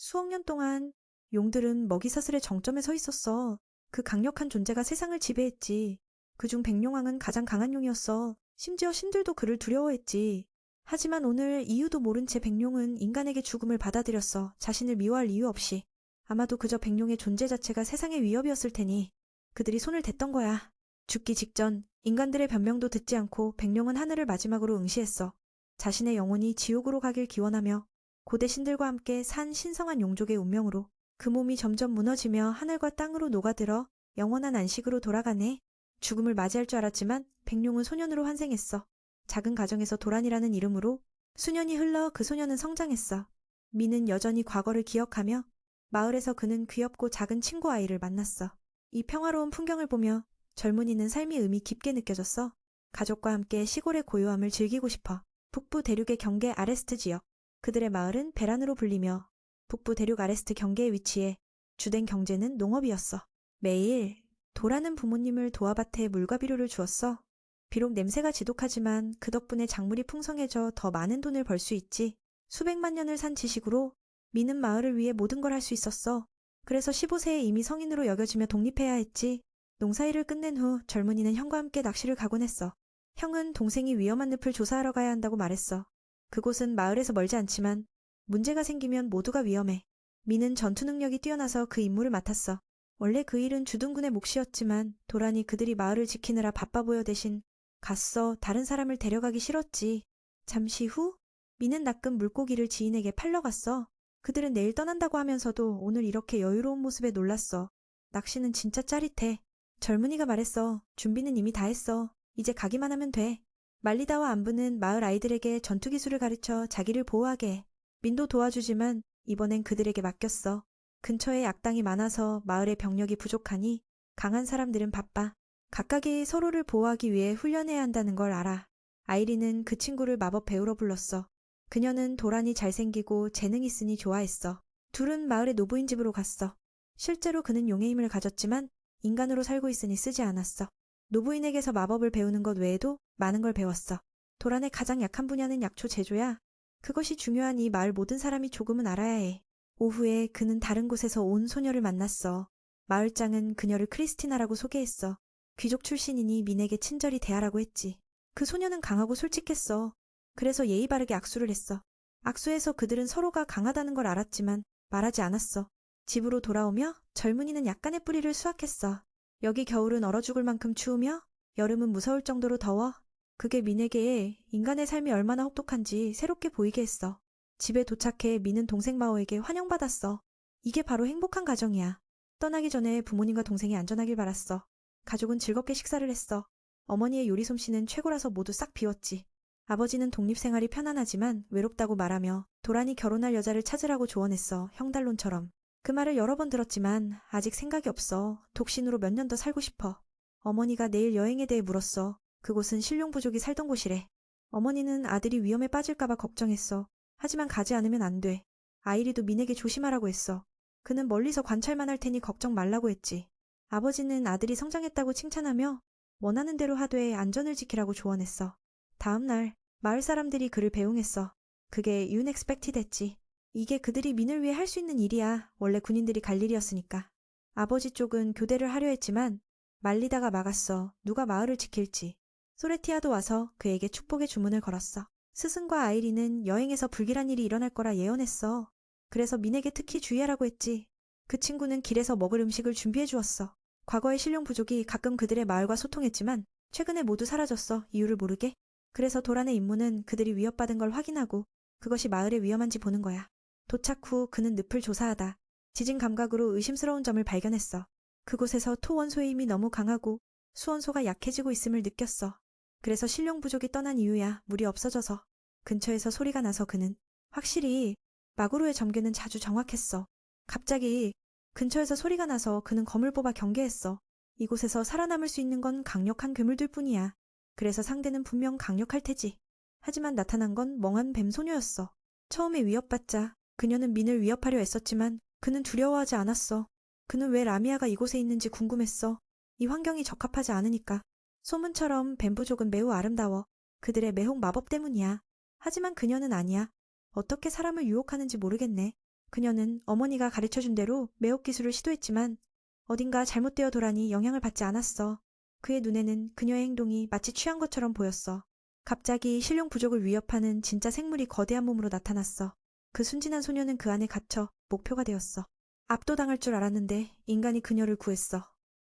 수억 년 동안 용들은 먹이사슬의 정점에 서 있었어. 그 강력한 존재가 세상을 지배했지. 그중 백룡왕은 가장 강한 용이었어. 심지어 신들도 그를 두려워했지. 하지만 오늘 이유도 모른 채 백룡은 인간에게 죽음을 받아들였어. 자신을 미워할 이유 없이. 아마도 그저 백룡의 존재 자체가 세상의 위협이었을 테니 그들이 손을 댔던 거야. 죽기 직전 인간들의 변명도 듣지 않고 백룡은 하늘을 마지막으로 응시했어. 자신의 영혼이 지옥으로 가길 기원하며 고대 신들과 함께 산 신성한 용족의 운명으로 그 몸이 점점 무너지며 하늘과 땅으로 녹아들어 영원한 안식으로 돌아가네. 죽음을 맞이할 줄 알았지만 백룡은 소년으로 환생했어. 작은 가정에서 도란이라는 이름으로 수년이 흘러 그 소년은 성장했어. 미는 여전히 과거를 기억하며 마을에서 그는 귀엽고 작은 친구 아이를 만났어. 이 평화로운 풍경을 보며 젊은이는 삶의 의미 깊게 느껴졌어. 가족과 함께 시골의 고요함을 즐기고 싶어. 북부 대륙의 경계 아레스트 지역. 그들의 마을은 베란으로 불리며 북부 대륙 아레스트 경계에 위치해 주된 경제는 농업이었어. 매일 도라는 부모님을 도화밭에 물과 비료를 주었어. 비록 냄새가 지독하지만 그 덕분에 작물이 풍성해져 더 많은 돈을 벌 수 있지. 수백만 년을 산 지식으로 미는 마을을 위해 모든 걸 할 수 있었어. 그래서 15세에 이미 성인으로 여겨지며 독립해야 했지. 농사일을 끝낸 후 젊은이는 형과 함께 낚시를 가곤 했어. 형은 동생이 위험한 늪을 조사하러 가야 한다고 말했어. 그곳은 마을에서 멀지 않지만 문제가 생기면 모두가 위험해. 미는 전투 능력이 뛰어나서 그 임무를 맡았어. 원래 그 일은 주둔군의 몫이었지만 도란이 그들이 마을을 지키느라 바빠 보여 대신 갔어. 다른 사람을 데려가기 싫었지. 잠시 후 미는 낚은 물고기를 지인에게 팔러 갔어. 그들은 내일 떠난다고 하면서도 오늘 이렇게 여유로운 모습에 놀랐어. 낚시는 진짜 짜릿해. 젊은이가 말했어. 준비는 이미 다 했어. 이제 가기만 하면 돼. 말리다와 안부는 마을 아이들에게 전투 기술을 가르쳐 자기를 보호하게 해. 민도 도와주지만 이번엔 그들에게 맡겼어. 근처에 약당이 많아서 마을의 병력이 부족하니 강한 사람들은 바빠. 각각이 서로를 보호하기 위해 훈련해야 한다는 걸 알아. 아이리는 그 친구를 마법 배우러 불렀어. 그녀는 도란이 잘생기고 재능 있으니 좋아했어. 둘은 마을의 노부인 집으로 갔어. 실제로 그는 용의 힘을 가졌지만 인간으로 살고 있으니 쓰지 않았어. 노부인에게서 마법을 배우는 것 외에도 많은 걸 배웠어. 도란의 가장 약한 분야는 약초 제조야. 그것이 중요하니 마을 모든 사람이 조금은 알아야 해. 오후에 그는 다른 곳에서 온 소녀를 만났어. 마을장은 그녀를 크리스티나라고 소개했어. 귀족 출신이니 민에게 친절히 대하라고 했지. 그 소녀는 강하고 솔직했어. 그래서 예의 바르게 악수를 했어. 악수에서 그들은 서로가 강하다는 걸 알았지만 말하지 않았어. 집으로 돌아오며 젊은이는 약간의 뿌리를 수확했어. 여기 겨울은 얼어 죽을 만큼 추우며 여름은 무서울 정도로 더워. 그게 민에게 인간의 삶이 얼마나 혹독한지 새롭게 보이게 했어. 집에 도착해 민은 동생 마오에게 환영받았어. 이게 바로 행복한 가정이야. 떠나기 전에 부모님과 동생이 안전하길 바랐어. 가족은 즐겁게 식사를 했어. 어머니의 요리 솜씨는 최고라서 모두 싹 비웠지. 아버지는 독립생활이 편안하지만 외롭다고 말하며 도란이 결혼할 여자를 찾으라고 조언했어. 형달론처럼. 그 말을 여러 번 들었지만 아직 생각이 없어. 독신으로 몇 년 더 살고 싶어. 어머니가 내일 여행에 대해 물었어. 그곳은 신룡 부족이 살던 곳이래. 어머니는 아들이 위험에 빠질까봐 걱정했어. 하지만 가지 않으면 안 돼. 아이리도 민에게 조심하라고 했어. 그는 멀리서 관찰만 할 테니 걱정 말라고 했지. 아버지는 아들이 성장했다고 칭찬하며 원하는 대로 하되 안전을 지키라고 조언했어. 다음 날 마을 사람들이 그를 배웅했어. 그게 unexpected 했지. 이게 그들이 민을 위해 할 수 있는 일이야. 원래 군인들이 갈 일이었으니까. 아버지 쪽은 교대를 하려 했지만 말리다가 막았어. 누가 마을을 지킬지. 소레티아도 와서 그에게 축복의 주문을 걸었어. 스승과 아이리는 여행에서 불길한 일이 일어날 거라 예언했어. 그래서 민에게 특히 주의하라고 했지. 그 친구는 길에서 먹을 음식을 준비해 주었어. 과거의 신룡 부족이 가끔 그들의 마을과 소통했지만 최근에 모두 사라졌어. 이유를 모르게. 그래서 도란의 임무는 그들이 위협받은 걸 확인하고 그것이 마을에 위험한지 보는 거야. 도착 후 그는 늪을 조사하다 지진 감각으로 의심스러운 점을 발견했어. 그곳에서 토원소의 힘이 너무 강하고 수원소가 약해지고 있음을 느꼈어. 그래서 신룡 부족이 떠난 이유야. 물이 없어져서. 근처에서 소리가 나서 그는 확실히 마구로의 점괘는 자주 정확했어. 갑자기 근처에서 소리가 나서 그는 검을 뽑아 경계했어. 이곳에서 살아남을 수 있는 건 강력한 괴물들 뿐이야. 그래서 상대는 분명 강력할 테지. 하지만 나타난 건 멍한 뱀소녀였어. 처음에 위협받자 그녀는 민을 위협하려 애썼지만 그는 두려워하지 않았어. 그는 왜 라미아가 이곳에 있는지 궁금했어. 이 환경이 적합하지 않으니까. 소문처럼 뱀부족은 매우 아름다워. 그들의 매혹 마법 때문이야. 하지만 그녀는 아니야. 어떻게 사람을 유혹하는지 모르겠네. 그녀는 어머니가 가르쳐준 대로 매혹 기술을 시도했지만 어딘가 잘못되어 도란이 영향을 받지 않았어. 그의 눈에는 그녀의 행동이 마치 취한 것처럼 보였어. 갑자기 신룡 부족을 위협하는 진짜 생물이 거대한 몸으로 나타났어. 그 순진한 소녀는 그 안에 갇혀 목표가 되었어. 압도당할 줄 알았는데 인간이 그녀를 구했어.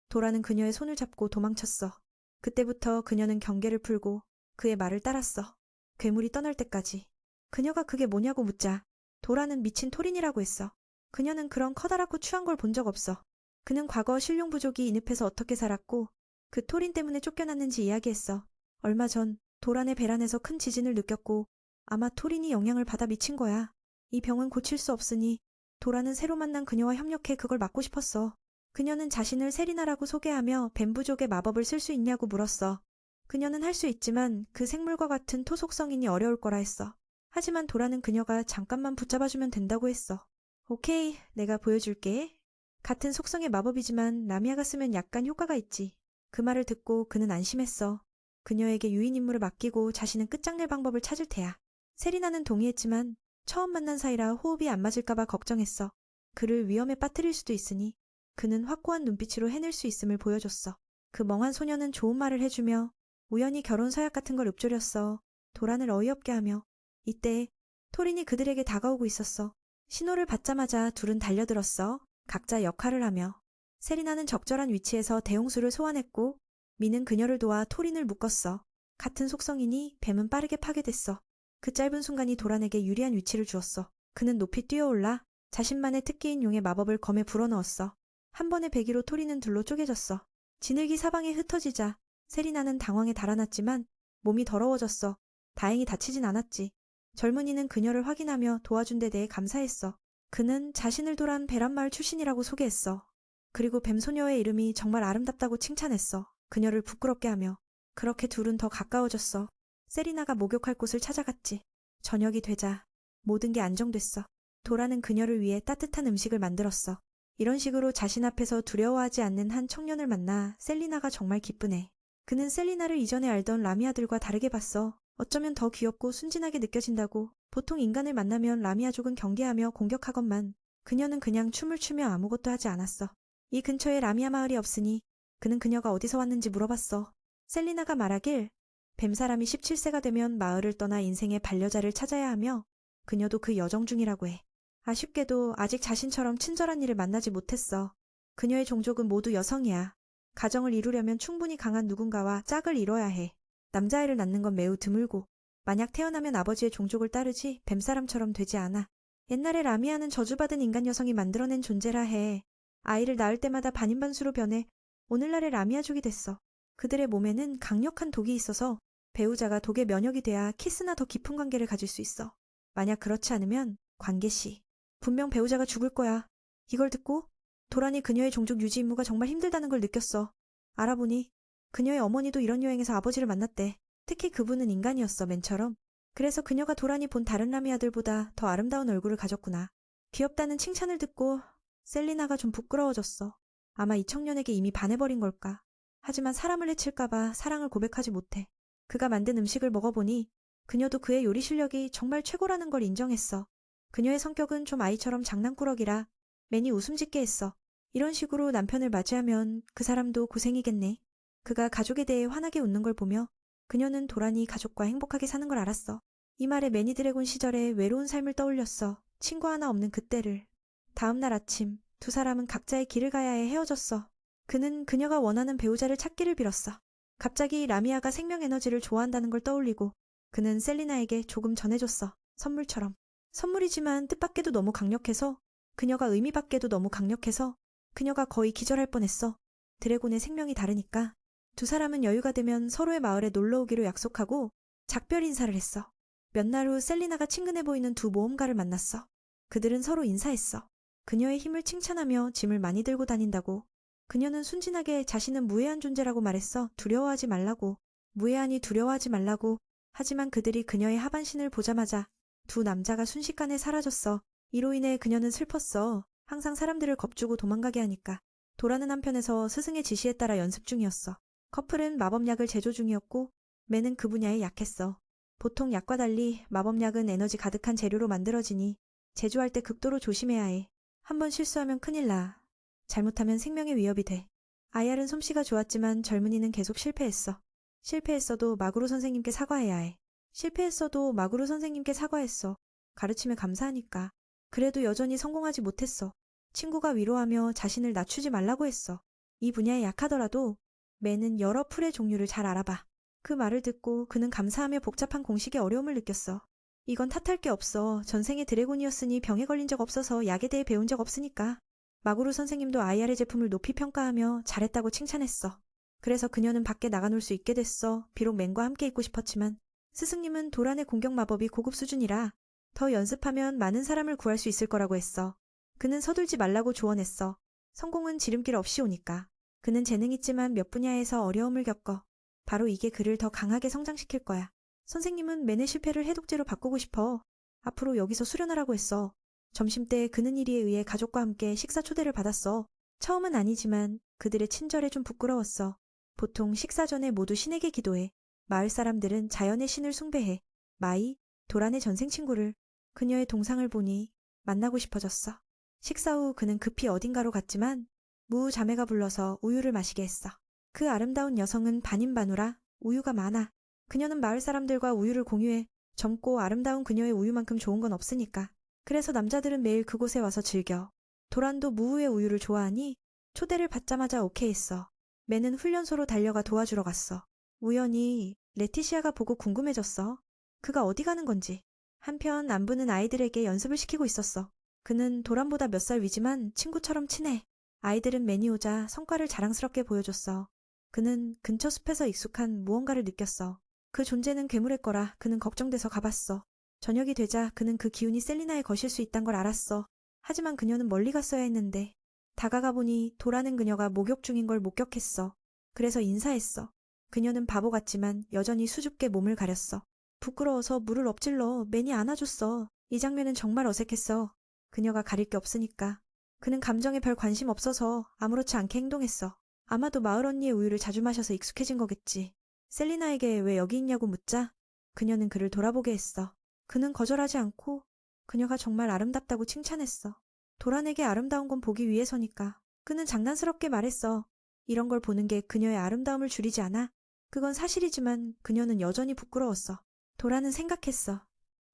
도라는 그녀의 손을 잡고 도망쳤어. 그때부터 그녀는 경계를 풀고 그의 말을 따랐어. 괴물이 떠날 때까지. 그녀가 그게 뭐냐고 묻자 도라는 미친 토린이라고 했어. 그녀는 그런 커다랗고 추한 걸 본 적 없어. 그는 과거 신룡 부족이 인읍에서 어떻게 살았고 그 토린 때문에 쫓겨났는지 이야기했어. 얼마 전 도란의 배란에서 큰 지진을 느꼈고 아마 토린이 영향을 받아 미친 거야. 이 병은 고칠 수 없으니 도라는 새로 만난 그녀와 협력해 그걸 막고 싶었어. 그녀는 자신을 세리나라고 소개하며 뱀 부족의 마법을 쓸 수 있냐고 물었어. 그녀는 할 수 있지만 그 생물과 같은 토속성인이 어려울 거라 했어. 하지만 도라는 그녀가 잠깐만 붙잡아주면 된다고 했어. 오케이, 내가 보여줄게. 같은 속성의 마법이지만 라미아가 쓰면 약간 효과가 있지. 그 말을 듣고 그는 안심했어. 그녀에게 유인 임무를 맡기고 자신은 끝장낼 방법을 찾을 테야. 세리나는 동의했지만 처음 만난 사이라 호흡이 안 맞을까봐 걱정했어. 그를 위험에 빠뜨릴 수도 있으니 그는 확고한 눈빛으로 해낼 수 있음을 보여줬어. 그 멍한 소녀는 좋은 말을 해주며 우연히 결혼 서약 같은 걸 읊조렸어. 도란을 어이없게 하며. 이때 토린이 그들에게 다가오고 있었어. 신호를 받자마자 둘은 달려들었어. 각자 역할을 하며. 세리나는 적절한 위치에서 대홍수를 소환했고 미는 그녀를 도와 토린을 묶었어. 같은 속성이니 뱀은 빠르게 파괴됐어. 그 짧은 순간이 도란에게 유리한 위치를 주었어. 그는 높이 뛰어올라 자신만의 특기인 용의 마법을 검에 불어넣었어. 한 번의 배기로 토린은 둘로 쪼개졌어. 지늘기 사방에 흩어지자 세리나는 당황에 달아났지만 몸이 더러워졌어. 다행히 다치진 않았지. 젊은이는 그녀를 확인하며 도와준 데 대해 감사했어. 그는 자신을 도란 베란마을 출신이라고 소개했어. 그리고 뱀소녀의 이름이 정말 아름답다고 칭찬했어. 그녀를 부끄럽게 하며. 그렇게 둘은 더 가까워졌어. 세리나가 목욕할 곳을 찾아갔지. 저녁이 되자 모든 게 안정됐어. 도라는 그녀를 위해 따뜻한 음식을 만들었어. 이런 식으로 자신 앞에서 두려워하지 않는 한 청년을 만나 셀리나가 정말 기쁘네. 그는 셀리나를 이전에 알던 라미아들과 다르게 봤어. 어쩌면 더 귀엽고 순진하게 느껴진다고. 보통 인간을 만나면 라미아족은 경계하며 공격하건만 그녀는 그냥 춤을 추며 아무것도 하지 않았어. 이 근처에 라미아 마을이 없으니 그는 그녀가 어디서 왔는지 물어봤어. 셀리나가 말하길 뱀사람이 17세가 되면 마을을 떠나 인생의 반려자를 찾아야 하며 그녀도 그 여정 중이라고 해. 아쉽게도 아직 자신처럼 친절한 이를 만나지 못했어. 그녀의 종족은 모두 여성이야. 가정을 이루려면 충분히 강한 누군가와 짝을 이뤄야 해. 남자아이를 낳는 건 매우 드물고 만약 태어나면 아버지의 종족을 따르지 뱀사람처럼 되지 않아. 옛날에 라미아는 저주받은 인간 여성이 만들어낸 존재라 해. 아이를 낳을 때마다 반인반수로 변해 오늘날의 라미아족이 됐어. 그들의 몸에는 강력한 독이 있어서 배우자가 독에 면역이 돼야 키스나 더 깊은 관계를 가질 수 있어. 만약 그렇지 않으면 관계 시 분명 배우자가 죽을 거야. 이걸 듣고 도란이 그녀의 종족 유지 임무가 정말 힘들다는 걸 느꼈어. 알아보니 그녀의 어머니도 이런 여행에서 아버지를 만났대. 특히 그분은 인간이었어, 맨처럼. 그래서 그녀가 도란이 본 다른 라미아들보다 더 아름다운 얼굴을 가졌구나. 귀엽다는 칭찬을 듣고 셀리나가 좀 부끄러워졌어. 아마 이 청년에게 이미 반해버린 걸까. 하지만 사람을 해칠까봐 사랑을 고백하지 못해. 그가 만든 음식을 먹어보니 그녀도 그의 요리 실력이 정말 최고라는 걸 인정했어. 그녀의 성격은 좀 아이처럼 장난꾸러기라 매니 웃음 짓게 했어. 이런 식으로 남편을 맞이하면 그 사람도 고생이겠네. 그가 가족에 대해 환하게 웃는 걸 보며 그녀는 도란이 가족과 행복하게 사는 걸 알았어. 이 말에 매니 드래곤 시절의 외로운 삶을 떠올렸어. 친구 하나 없는 그때를. 다음 날 아침 두 사람은 각자의 길을 가야 해 헤어졌어. 그는 그녀가 원하는 배우자를 찾기를 빌었어. 갑자기 라미아가 생명 에너지를 좋아한다는 걸 떠올리고 그는 셀리나에게 조금 전해줬어. 선물처럼. 선물이지만 뜻밖에도 너무 강력해서 그녀가 의미 밖에도 너무 강력해서 그녀가 거의 기절할 뻔했어. 드래곤의 생명이 다르니까. 두 사람은 여유가 되면 서로의 마을에 놀러오기로 약속하고 작별 인사를 했어. 몇 날 후 셀리나가 친근해 보이는 두 모험가를 만났어. 그들은 서로 인사했어. 그녀의 힘을 칭찬하며 짐을 많이 들고 다닌다고. 그녀는 순진하게 자신은 무해한 존재라고 말했어. 두려워하지 말라고. 무해하니 두려워하지 말라고. 하지만 그들이 그녀의 하반신을 보자마자 두 남자가 순식간에 사라졌어. 이로 인해 그녀는 슬펐어. 항상 사람들을 겁주고 도망가게 하니까. 도라는 한편에서 스승의 지시에 따라 연습 중이었어. 커플은 마법약을 제조 중이었고 매는 그 분야에 약했어. 보통 약과 달리 마법약은 에너지 가득한 재료로 만들어지니 제주할 때 극도로 조심해야 해. 한번 실수하면 큰일 나. 잘못하면 생명의 위협이 돼. 아이알은 솜씨가 좋았지만 젊은이는 계속 실패했어. 실패했어도 마구로 선생님께 사과해야 해. 실패했어도 마구로 선생님께 사과했어. 가르침에 감사하니까. 그래도 여전히 성공하지 못했어. 친구가 위로하며 자신을 낮추지 말라고 했어. 이 분야에 약하더라도 매는 여러 풀의 종류를 잘 알아봐. 그 말을 듣고 그는 감사하며 복잡한 공식의 어려움을 느꼈어. 이건 탓할 게 없어. 전생에 드래곤이었으니 병에 걸린 적 없어서 약에 대해 배운 적 없으니까. 마구루 선생님도 아이알의 제품을 높이 평가하며 잘했다고 칭찬했어. 그래서 그녀는 밖에 나가놀 수 있게 됐어. 비록 맨과 함께 있고 싶었지만 스승님은 도란의 공격 마법이 고급 수준이라 더 연습하면 많은 사람을 구할 수 있을 거라고 했어. 그는 서둘지 말라고 조언했어. 성공은 지름길 없이 오니까. 그는 재능 있지만 몇 분야에서 어려움을 겪어. 바로 이게 그를 더 강하게 성장시킬 거야. 선생님은 맨의 실패를 해독제로 바꾸고 싶어. 앞으로 여기서 수련하라고 했어. 점심때 그는 이리에 의해 가족과 함께 식사 초대를 받았어. 처음은 아니지만 그들의 친절에 좀 부끄러웠어. 보통 식사 전에 모두 신에게 기도해. 마을 사람들은 자연의 신을 숭배해. 마이, 도란의 전생 친구를. 그녀의 동상을 보니 만나고 싶어졌어. 식사 후 그는 급히 어딘가로 갔지만 무우 자매가 불러서 우유를 마시게 했어. 그 아름다운 여성은 반인반우라 우유가 많아. 그녀는 마을 사람들과 우유를 공유해. 젊고 아름다운 그녀의 우유만큼 좋은 건 없으니까. 그래서 남자들은 매일 그곳에 와서 즐겨. 도란도 무우의 우유를 좋아하니 초대를 받자마자 오케이 했어. 매는 훈련소로 달려가 도와주러 갔어. 우연히 레티시아가 보고 궁금해졌어. 그가 어디 가는 건지. 한편 안부는 아이들에게 연습을 시키고 있었어. 그는 도란보다 몇 살 위지만 친구처럼 친해. 아이들은 맨이 오자 성과를 자랑스럽게 보여줬어. 그는 근처 숲에서 익숙한 무언가를 느꼈어. 그 존재는 괴물의 거라 그는 걱정돼서 가봤어. 저녁이 되자 그는 그 기운이 셀리나에 거실 수 있단 걸 알았어. 하지만 그녀는 멀리 갔어야 했는데 다가가 보니 도라는 그녀가 목욕 중인 걸 목격했어. 그래서 인사했어. 그녀는 바보 같지만 여전히 수줍게 몸을 가렸어. 부끄러워서 물을 엎질러 맨이 안아줬어. 이 장면은 정말 어색했어. 그녀가 가릴 게 없으니까. 그는 감정에 별 관심 없어서 아무렇지 않게 행동했어. 아마도 마을 언니의 우유를 자주 마셔서 익숙해진 거겠지. 셀리나에게 왜 여기 있냐고 묻자 그녀는 그를 돌아보게 했어. 그는 거절하지 않고 그녀가 정말 아름답다고 칭찬했어. 도란에게 아름다운 건 보기 위해서니까. 그는 장난스럽게 말했어. 이런 걸 보는 게 그녀의 아름다움을 줄이지 않아? 그건 사실이지만 그녀는 여전히 부끄러웠어. 도란은 생각했어.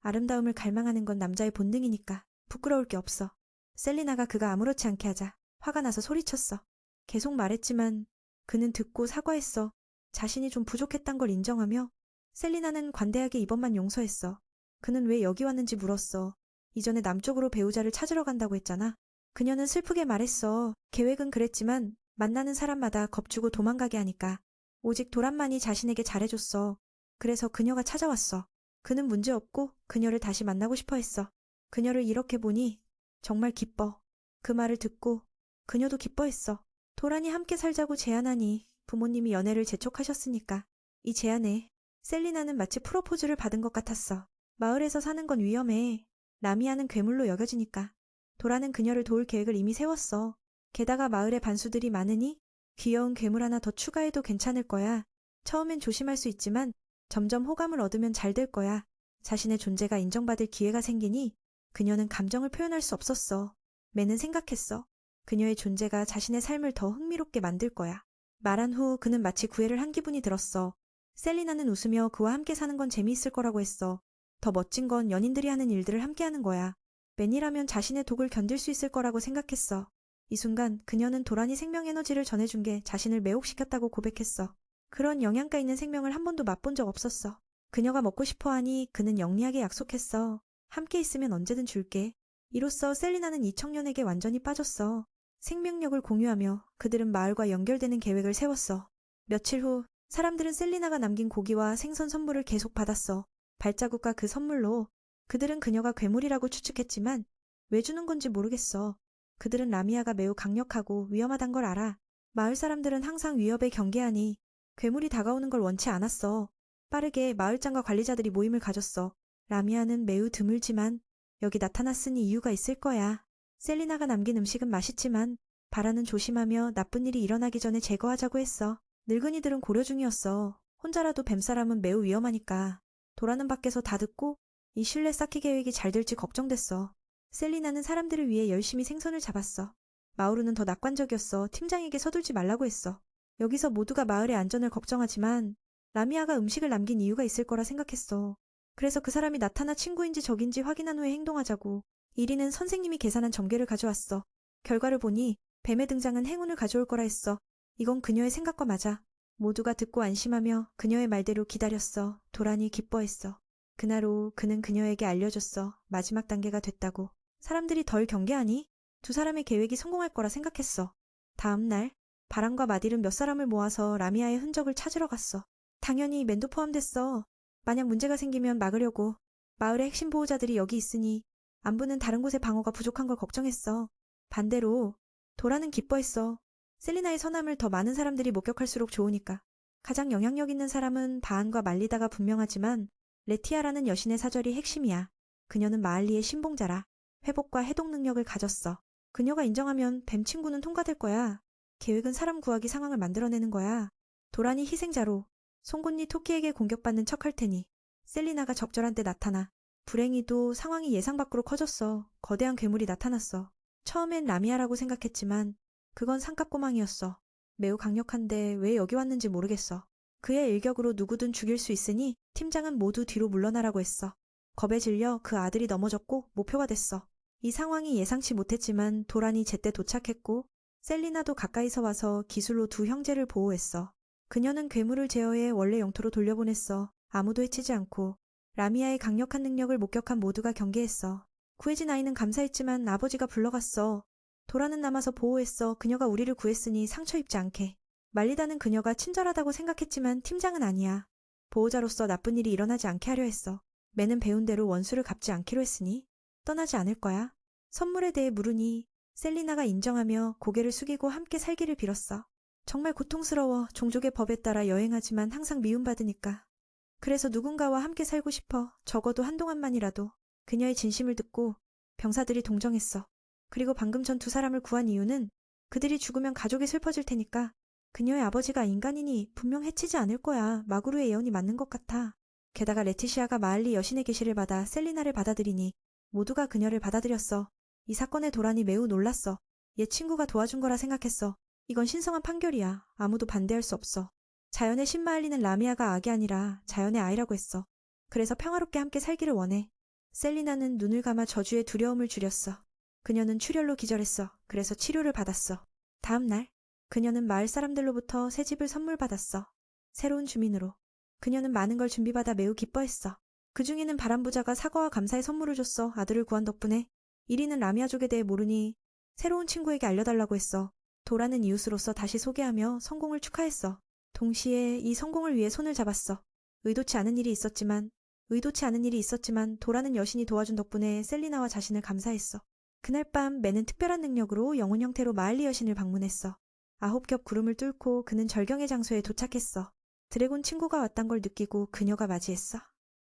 아름다움을 갈망하는 건 남자의 본능이니까 부끄러울 게 없어. 셀리나가 그가 아무렇지 않게 하자 화가 나서 소리쳤어. 계속 말했지만 그는 듣고 사과했어. 자신이 좀 부족했단 걸 인정하며. 셀리나는 관대하게 이번만 용서했어. 그는 왜 여기 왔는지 물었어. 이전에 남쪽으로 배우자를 찾으러 간다고 했잖아. 그녀는 슬프게 말했어. 계획은 그랬지만 만나는 사람마다 겁주고 도망가게 하니까. 오직 도란만이 자신에게 잘해줬어. 그래서 그녀가 찾아왔어. 그는 문제없고 그녀를 다시 만나고 싶어 했어. 그녀를 이렇게 보니 정말 기뻐. 그 말을 듣고 그녀도 기뻐했어. 도란이 함께 살자고 제안하니 부모님이 연애를 재촉하셨으니까. 이 제안에 셀리나는 마치 프로포즈를 받은 것 같았어. 마을에서 사는 건 위험해. 라미아는 괴물로 여겨지니까. 도라는 그녀를 도울 계획을 이미 세웠어. 게다가 마을에 반수들이 많으니 귀여운 괴물 하나 더 추가해도 괜찮을 거야. 처음엔 조심할 수 있지만 점점 호감을 얻으면 잘 될 거야. 자신의 존재가 인정받을 기회가 생기니 그녀는 감정을 표현할 수 없었어. 매는 생각했어. 그녀의 존재가 자신의 삶을 더 흥미롭게 만들 거야. 말한 후 그는 마치 구애를 한 기분이 들었어. 셀리나는 웃으며 그와 함께 사는 건 재미있을 거라고 했어. 더 멋진 건 연인들이 하는 일들을 함께 하는 거야. 맨이라면 자신의 독을 견딜 수 있을 거라고 생각했어. 이 순간 그녀는 도란이 생명 에너지를 전해준 게 자신을 매혹시켰다고 고백했어. 그런 영양가 있는 생명을 한 번도 맛본 적 없었어. 그녀가 먹고 싶어하니 그는 영리하게 약속했어. 함께 있으면 언제든 줄게. 이로써 셀리나는 이 청년에게 완전히 빠졌어. 생명력을 공유하며 그들은 마을과 연결되는 계획을 세웠어. 며칠 후 사람들은 셀리나가 남긴 고기와 생선 선물을 계속 받았어. 발자국과 그 선물로 그들은 그녀가 괴물이라고 추측했지만 왜 주는 건지 모르겠어. 그들은 라미아가 매우 강력하고 위험하단 걸 알아. 마을 사람들은 항상 위협에 경계하니 괴물이 다가오는 걸 원치 않았어. 빠르게 마을장과 관리자들이 모임을 가졌어. 라미아는 매우 드물지만 여기 나타났으니 이유가 있을 거야. 셀리나가 남긴 음식은 맛있지만 바라는 조심하며 나쁜 일이 일어나기 전에 제거하자고 했어. 늙은이들은 고려 중이었어. 혼자라도 뱀사람은 매우 위험하니까. 도라는 밖에서 다 듣고 이 신뢰 쌓기 계획이 잘 될지 걱정됐어. 셀리나는 사람들을 위해 열심히 생선을 잡았어. 마우르는 더 낙관적이었어. 팀장에게 서둘지 말라고 했어. 여기서 모두가 마을의 안전을 걱정하지만 라미아가 음식을 남긴 이유가 있을 거라 생각했어. 그래서 그 사람이 나타나 친구인지 적인지 확인한 후에 행동하자고. 1위는 선생님이 계산한 점괘를 가져왔어. 결과를 보니 뱀의 등장은 행운을 가져올 거라 했어. 이건 그녀의 생각과 맞아. 모두가 듣고 안심하며 그녀의 말대로 기다렸어. 도란이 기뻐했어. 그날 오후 그는 그녀에게 알려줬어. 마지막 단계가 됐다고. 사람들이 덜 경계하니? 두 사람의 계획이 성공할 거라 생각했어. 다음 날 바람과 마딜은 몇 사람을 모아서 라미아의 흔적을 찾으러 갔어. 당연히 맨도 포함됐어. 만약 문제가 생기면 막으려고. 마을의 핵심 보호자들이 여기 있으니 안부는 다른 곳의 방어가 부족한 걸 걱정했어. 반대로 도라는 기뻐했어. 셀리나의 선함을 더 많은 사람들이 목격할수록 좋으니까. 가장 영향력 있는 사람은 바안과 말리다가 분명하지만 레티아라는 여신의 사절이 핵심이야. 그녀는 마알리의 신봉자라. 회복과 해독 능력을 가졌어. 그녀가 인정하면 뱀 친구는 통과될 거야. 계획은 사람 구하기 상황을 만들어내는 거야. 도란이 희생자로 송곳니 토끼에게 공격받는 척 할 테니 셀리나가 적절한 때 나타나. 불행히도 상황이 예상 밖으로 커졌어. 거대한 괴물이 나타났어. 처음엔 라미아라고 생각했지만 그건 상깝고망이었어. 매우 강력한데 왜 여기 왔는지 모르겠어. 그의 일격으로 누구든 죽일 수 있으니 팀장은 모두 뒤로 물러나라고 했어. 겁에 질려 그 아들이 넘어졌고 목표가 됐어. 이 상황이 예상치 못했지만 도란이 제때 도착했고 셀리나도 가까이서 와서 기술로 두 형제를 보호했어. 그녀는 괴물을 제어해 원래 영토로 돌려보냈어. 아무도 해치지 않고. 라미아의 강력한 능력을 목격한 모두가 경계했어. 구해진 아이는 감사했지만 아버지가 불러갔어. 도라는 남아서 보호했어. 그녀가 우리를 구했으니 상처 입지 않게. 말리다는 그녀가 친절하다고 생각했지만 팀장은 아니야. 보호자로서 나쁜 일이 일어나지 않게 하려 했어. 매는 배운 대로 원수를 갚지 않기로 했으니 떠나지 않을 거야. 선물에 대해 물으니 셀리나가 인정하며 고개를 숙이고 함께 살기를 빌었어. 정말 고통스러워. 종족의 법에 따라 여행하지만 항상 미움받으니까. 그래서 누군가와 함께 살고 싶어. 적어도 한동안만이라도. 그녀의 진심을 듣고 병사들이 동정했어. 그리고 방금 전 두 사람을 구한 이유는 그들이 죽으면 가족이 슬퍼질 테니까. 그녀의 아버지가 인간이니 분명 해치지 않을 거야. 마구르의 예언이 맞는 것 같아. 게다가 레티시아가 마알리 여신의 계시를 받아 셀리나를 받아들이니 모두가 그녀를 받아들였어. 이 사건에 도란이 매우 놀랐어. 얘 친구가 도와준 거라 생각했어. 이건 신성한 판결이야. 아무도 반대할 수 없어. 자연의 신마알리는 라미아가 악이 아니라 자연의 아이라고 했어. 그래서 평화롭게 함께 살기를 원해. 셀리나는 눈을 감아 저주의 두려움을 줄였어. 그녀는 출혈로 기절했어. 그래서 치료를 받았어. 다음 날 그녀는 마을 사람들로부터 새 집을 선물 받았어. 새로운 주민으로. 그녀는 많은 걸 준비받아 매우 기뻐했어. 그 중에는 바람부자가 사과와 감사의 선물을 줬어. 아들을 구한 덕분에. 1위는 라미아족에 대해 모르니 새로운 친구에게 알려달라고 했어. 도라는 이웃으로서 다시 소개하며 성공을 축하했어. 동시에 이 성공을 위해 손을 잡았어. 의도치 않은 일이 있었지만 도라는 여신이 도와준 덕분에 셀리나와 자신을 감사했어. 그날 밤 매는 특별한 능력으로 영혼 형태로 마알리 여신을 방문했어. 9겹 구름을 뚫고 그는 절경의 장소에 도착했어. 드래곤 친구가 왔단 걸 느끼고 그녀가 맞이했어.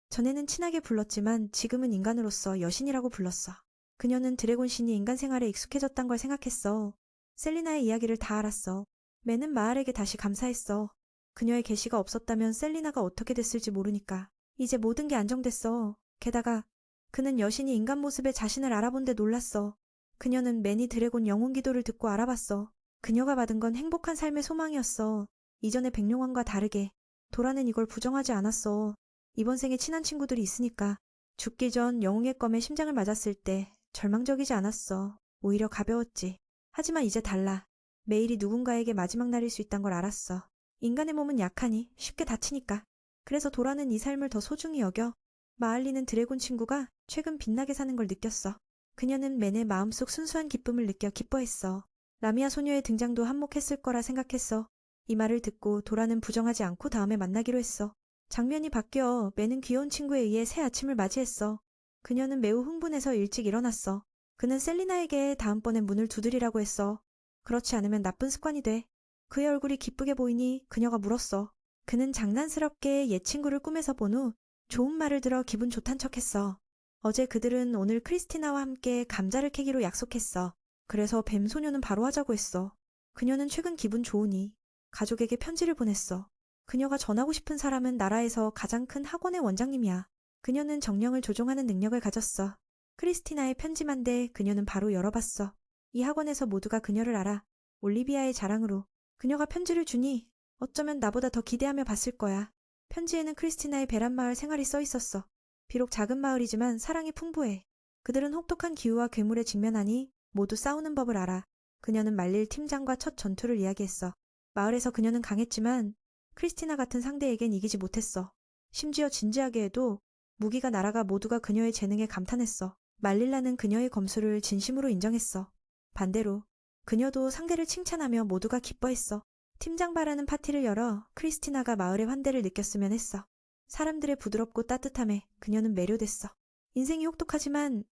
전에는 친하게 불렀지만 지금은 인간으로서 여신이라고 불렀어. 그녀는 드래곤 신이 인간 생활에 익숙해졌단 걸 생각했어. 셀리나의 이야기를 다 알았어. 매는 마알에게 다시 감사했어. 그녀의 계시가 없었다면 셀리나가 어떻게 됐을지 모르니까. 이제 모든 게 안정됐어. 게다가 그는 여신이 인간 모습에 자신을 알아본 데 놀랐어. 그녀는 매니 드래곤 영혼 기도를 듣고 알아봤어. 그녀가 받은 건 행복한 삶의 소망이었어. 이전의 백룡왕과 다르게. 도라는 이걸 부정하지 않았어. 이번 생에 친한 친구들이 있으니까. 죽기 전 영웅의 껌에 심장을 맞았을 때 절망적이지 않았어. 오히려 가벼웠지. 하지만 이제 달라. 매일이 누군가에게 마지막 날일 수 있단 걸 알았어. 인간의 몸은 약하니 쉽게 다치니까. 그래서 도라는 이 삶을 더 소중히 여겨. 마알리는 드래곤 친구가 최근 빛나게 사는 걸 느꼈어. 그녀는 맨의 마음속 순수한 기쁨을 느껴 기뻐했어. 라미아 소녀의 등장도 한몫했을 거라 생각했어. 이 말을 듣고 도라는 부정하지 않고 다음에 만나기로 했어. 장면이 바뀌어 맨은 귀여운 친구에 의해 새 아침을 맞이했어. 그녀는 매우 흥분해서 일찍 일어났어. 그는 셀리나에게 다음번엔 문을 두드리라고 했어. 그렇지 않으면 나쁜 습관이 돼. 그의 얼굴이 기쁘게 보이니 그녀가 물었어. 그는 장난스럽게 옛 친구를 꿈에서 본 후 좋은 말을 들어 기분 좋단 척했어. 어제 그들은 오늘 크리스티나와 함께 감자를 캐기로 약속했어. 그래서 뱀 소녀는 바로 하자고 했어. 그녀는 최근 기분 좋으니 가족에게 편지를 보냈어. 그녀가 전하고 싶은 사람은 나라에서 가장 큰 학원의 원장님이야. 그녀는 정령을 조종하는 능력을 가졌어. 크리스티나의 편지만데 그녀는 바로 열어봤어. 이 학원에서 모두가 그녀를 알아. 올리비아의 자랑으로. 그녀가 편지를 주니 어쩌면 나보다 더 기대하며 봤을 거야. 편지에는 크리스티나의 베란마을 생활이 써 있었어. 비록 작은 마을이지만 사랑이 풍부해. 그들은 혹독한 기후와 괴물에 직면하니 모두 싸우는 법을 알아. 그녀는 말릴 팀장과 첫 전투를 이야기했어. 마을에서 그녀는 강했지만 크리스티나 같은 상대에겐 이기지 못했어. 심지어 진지하게 해도 무기가 날아가 모두가 그녀의 재능에 감탄했어. 말릴라는 그녀의 검술을 진심으로 인정했어. 반대로 그녀도 상대를 칭찬하며 모두가 기뻐했어. 팀장 바라는 파티를 열어 크리스티나가 마을의 환대를 느꼈으면 했어. 사람들의 부드럽고 따뜻함에 그녀는 매료됐어. 인생이 혹독하지만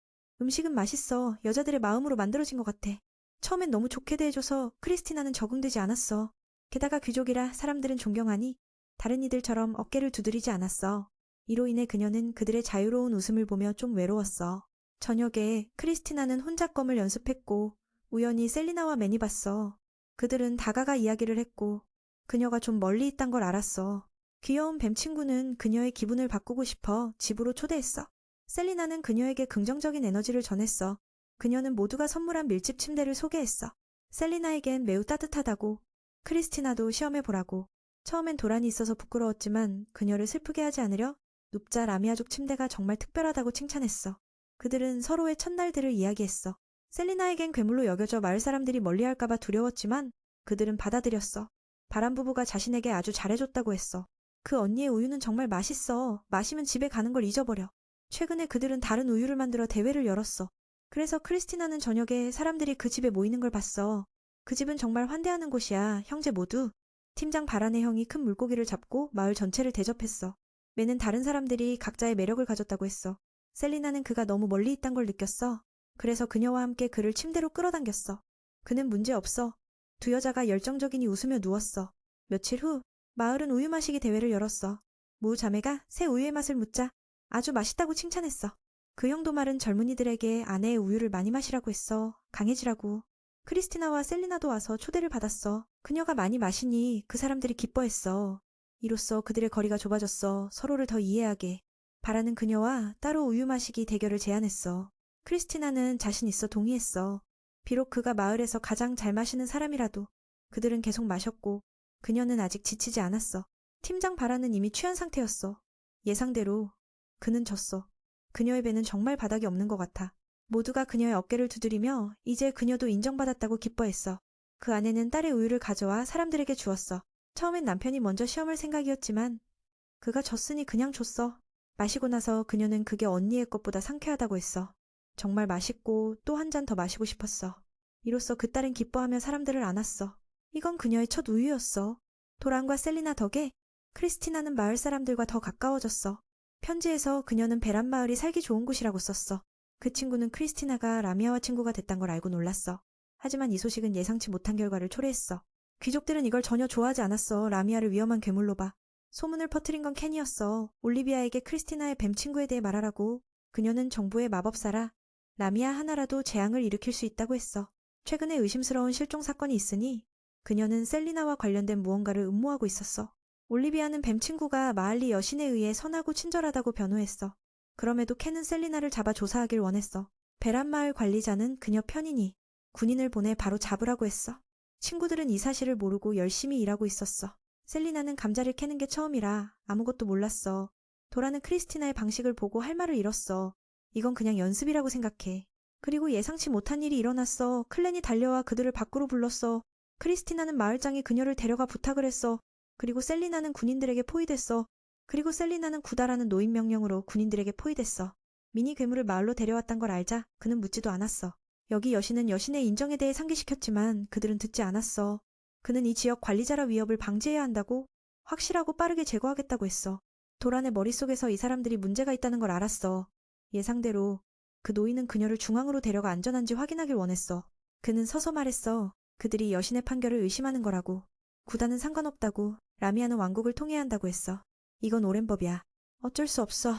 음식은 맛있어. 여자들의 마음으로 만들어진 것 같아. 처음엔 너무 좋게 대해줘서 크리스티나는 적응되지 않았어. 게다가 귀족이라 사람들은 존경하니 다른 이들처럼 어깨를 두드리지 않았어. 이로 인해 그녀는 그들의 자유로운 웃음을 보며 좀 외로웠어. 저녁에 크리스티나는 혼자 껌을 연습했고 우연히 셀리나와 매니 봤어. 그들은 다가가 이야기를 했고 그녀가 좀 멀리 있단 걸 알았어. 귀여운 뱀 친구는 그녀의 기분을 바꾸고 싶어 집으로 초대했어. 셀리나는 그녀에게 긍정적인 에너지를 전했어. 그녀는 모두가 선물한 밀집 침대를 소개했어. 셀리나에겐 매우 따뜻하다고, 크리스티나도 시험해보라고. 처음엔 도란이 있어서 부끄러웠지만 그녀를 슬프게 하지 않으려 눕자 라미아족 침대가 정말 특별하다고 칭찬했어. 그들은 서로의 첫날들을 이야기했어. 셀리나에겐 괴물로 여겨져 마을 사람들이 멀리할까봐 두려웠지만 그들은 받아들였어. 바람 부부가 자신에게 아주 잘해줬다고 했어. 그 언니의 우유는 정말 맛있어. 마시면 집에 가는 걸 잊어버려. 최근에 그들은 다른 우유를 만들어 대회를 열었어. 그래서 크리스티나는 저녁에 사람들이 그 집에 모이는 걸 봤어. 그 집은 정말 환대하는 곳이야. 형제 모두. 팀장 바란의 형이 큰 물고기를 잡고 마을 전체를 대접했어. 매는 다른 사람들이 각자의 매력을 가졌다고 했어. 셀리나는 그가 너무 멀리 있단 걸 느꼈어. 그래서 그녀와 함께 그를 침대로 끌어당겼어. 그는 문제없어. 두 여자가 열정적이니 웃으며 누웠어. 며칠 후 마을은 우유 마시기 대회를 열었어. 무 자매가 새 우유의 맛을 묻자 아주 맛있다고 칭찬했어. 그 형도 말은 젊은이들에게 아내의 우유를 많이 마시라고 했어. 강해지라고. 크리스티나와 셀리나도 와서 초대를 받았어. 그녀가 많이 마시니 그 사람들이 기뻐했어. 이로써 그들의 거리가 좁아졌어. 서로를 더 이해하게. 바라는 그녀와 따로 우유 마시기 대결을 제안했어. 크리스티나는 자신 있어 동의했어. 비록 그가 마을에서 가장 잘 마시는 사람이라도 그들은 계속 마셨고 그녀는 아직 지치지 않았어. 팀장 바라는 이미 취한 상태였어. 예상대로 그는 졌어. 그녀의 배는 정말 바닥이 없는 것 같아. 모두가 그녀의 어깨를 두드리며 이제 그녀도 인정받았다고 기뻐했어. 그 아내는 딸의 우유를 가져와 사람들에게 주었어. 처음엔 남편이 먼저 시험할 생각이었지만 그가 졌으니 그냥 줬어. 마시고 나서 그녀는 그게 언니의 것보다 상쾌하다고 했어. 정말 맛있고 또 한 잔 더 마시고 싶었어. 이로써 그 딸은 기뻐하며 사람들을 안았어. 이건 그녀의 첫 우유였어. 도란과 셀리나 덕에 크리스티나는 마을 사람들과 더 가까워졌어. 편지에서 그녀는 베란 마을이 살기 좋은 곳이라고 썼어. 그 친구는 크리스티나가 라미아와 친구가 됐단 걸 알고 놀랐어. 하지만 이 소식은 예상치 못한 결과를 초래했어. 귀족들은 이걸 전혀 좋아하지 않았어. 라미아를 위험한 괴물로 봐. 소문을 퍼뜨린 건 켄이었어. 올리비아에게 크리스티나의 뱀 친구에 대해 말하라고. 그녀는 정부의 마법사라 라미아 하나라도 재앙을 일으킬 수 있다고 했어. 최근에 의심스러운 실종 사건이 있으니 그녀는 셀리나와 관련된 무언가를 음모하고 있었어. 올리비아는 뱀 친구가 마알리 여신에 의해 선하고 친절하다고 변호했어. 그럼에도 켄은 셀리나를 잡아 조사하길 원했어. 베란 마을 관리자는 그녀 편이니 군인을 보내 바로 잡으라고 했어. 친구들은 이 사실을 모르고 열심히 일하고 있었어. 셀리나는 감자를 캐는 게 처음이라 아무것도 몰랐어. 도라는 크리스티나의 방식을 보고 할 말을 잃었어. 이건 그냥 연습이라고 생각해. 그리고 예상치 못한 일이 일어났어. 클랜이 달려와 그들을 밖으로 불렀어. 크리스티나는 마을장이 그녀를 데려가 부탁을 했어. 그리고 셀리나는 군인들에게 포위됐어. 그리고 셀리나는 구다라는 노인 명령으로 군인들에게 포위됐어. 미니 괴물을 마을로 데려왔단 걸 알자 그는 묻지도 않았어. 여기 여신은 여신의 인정에 대해 상기시켰지만 그들은 듣지 않았어. 그는 이 지역 관리자라 위협을 방지해야 한다고 확실하고 빠르게 제거하겠다고 했어. 도란의 머릿속에서 이 사람들이 문제가 있다는 걸 알았어. 예상대로 그 노인은 그녀를 중앙으로 데려가 안전한지 확인하길 원했어. 그는 서서 말했어. 그들이 여신의 판결을 의심하는 거라고. 구다는 상관없다고. 라미아는 왕국을 통해야 한다고 했어. 이건 오랜 법이야. 어쩔 수 없어.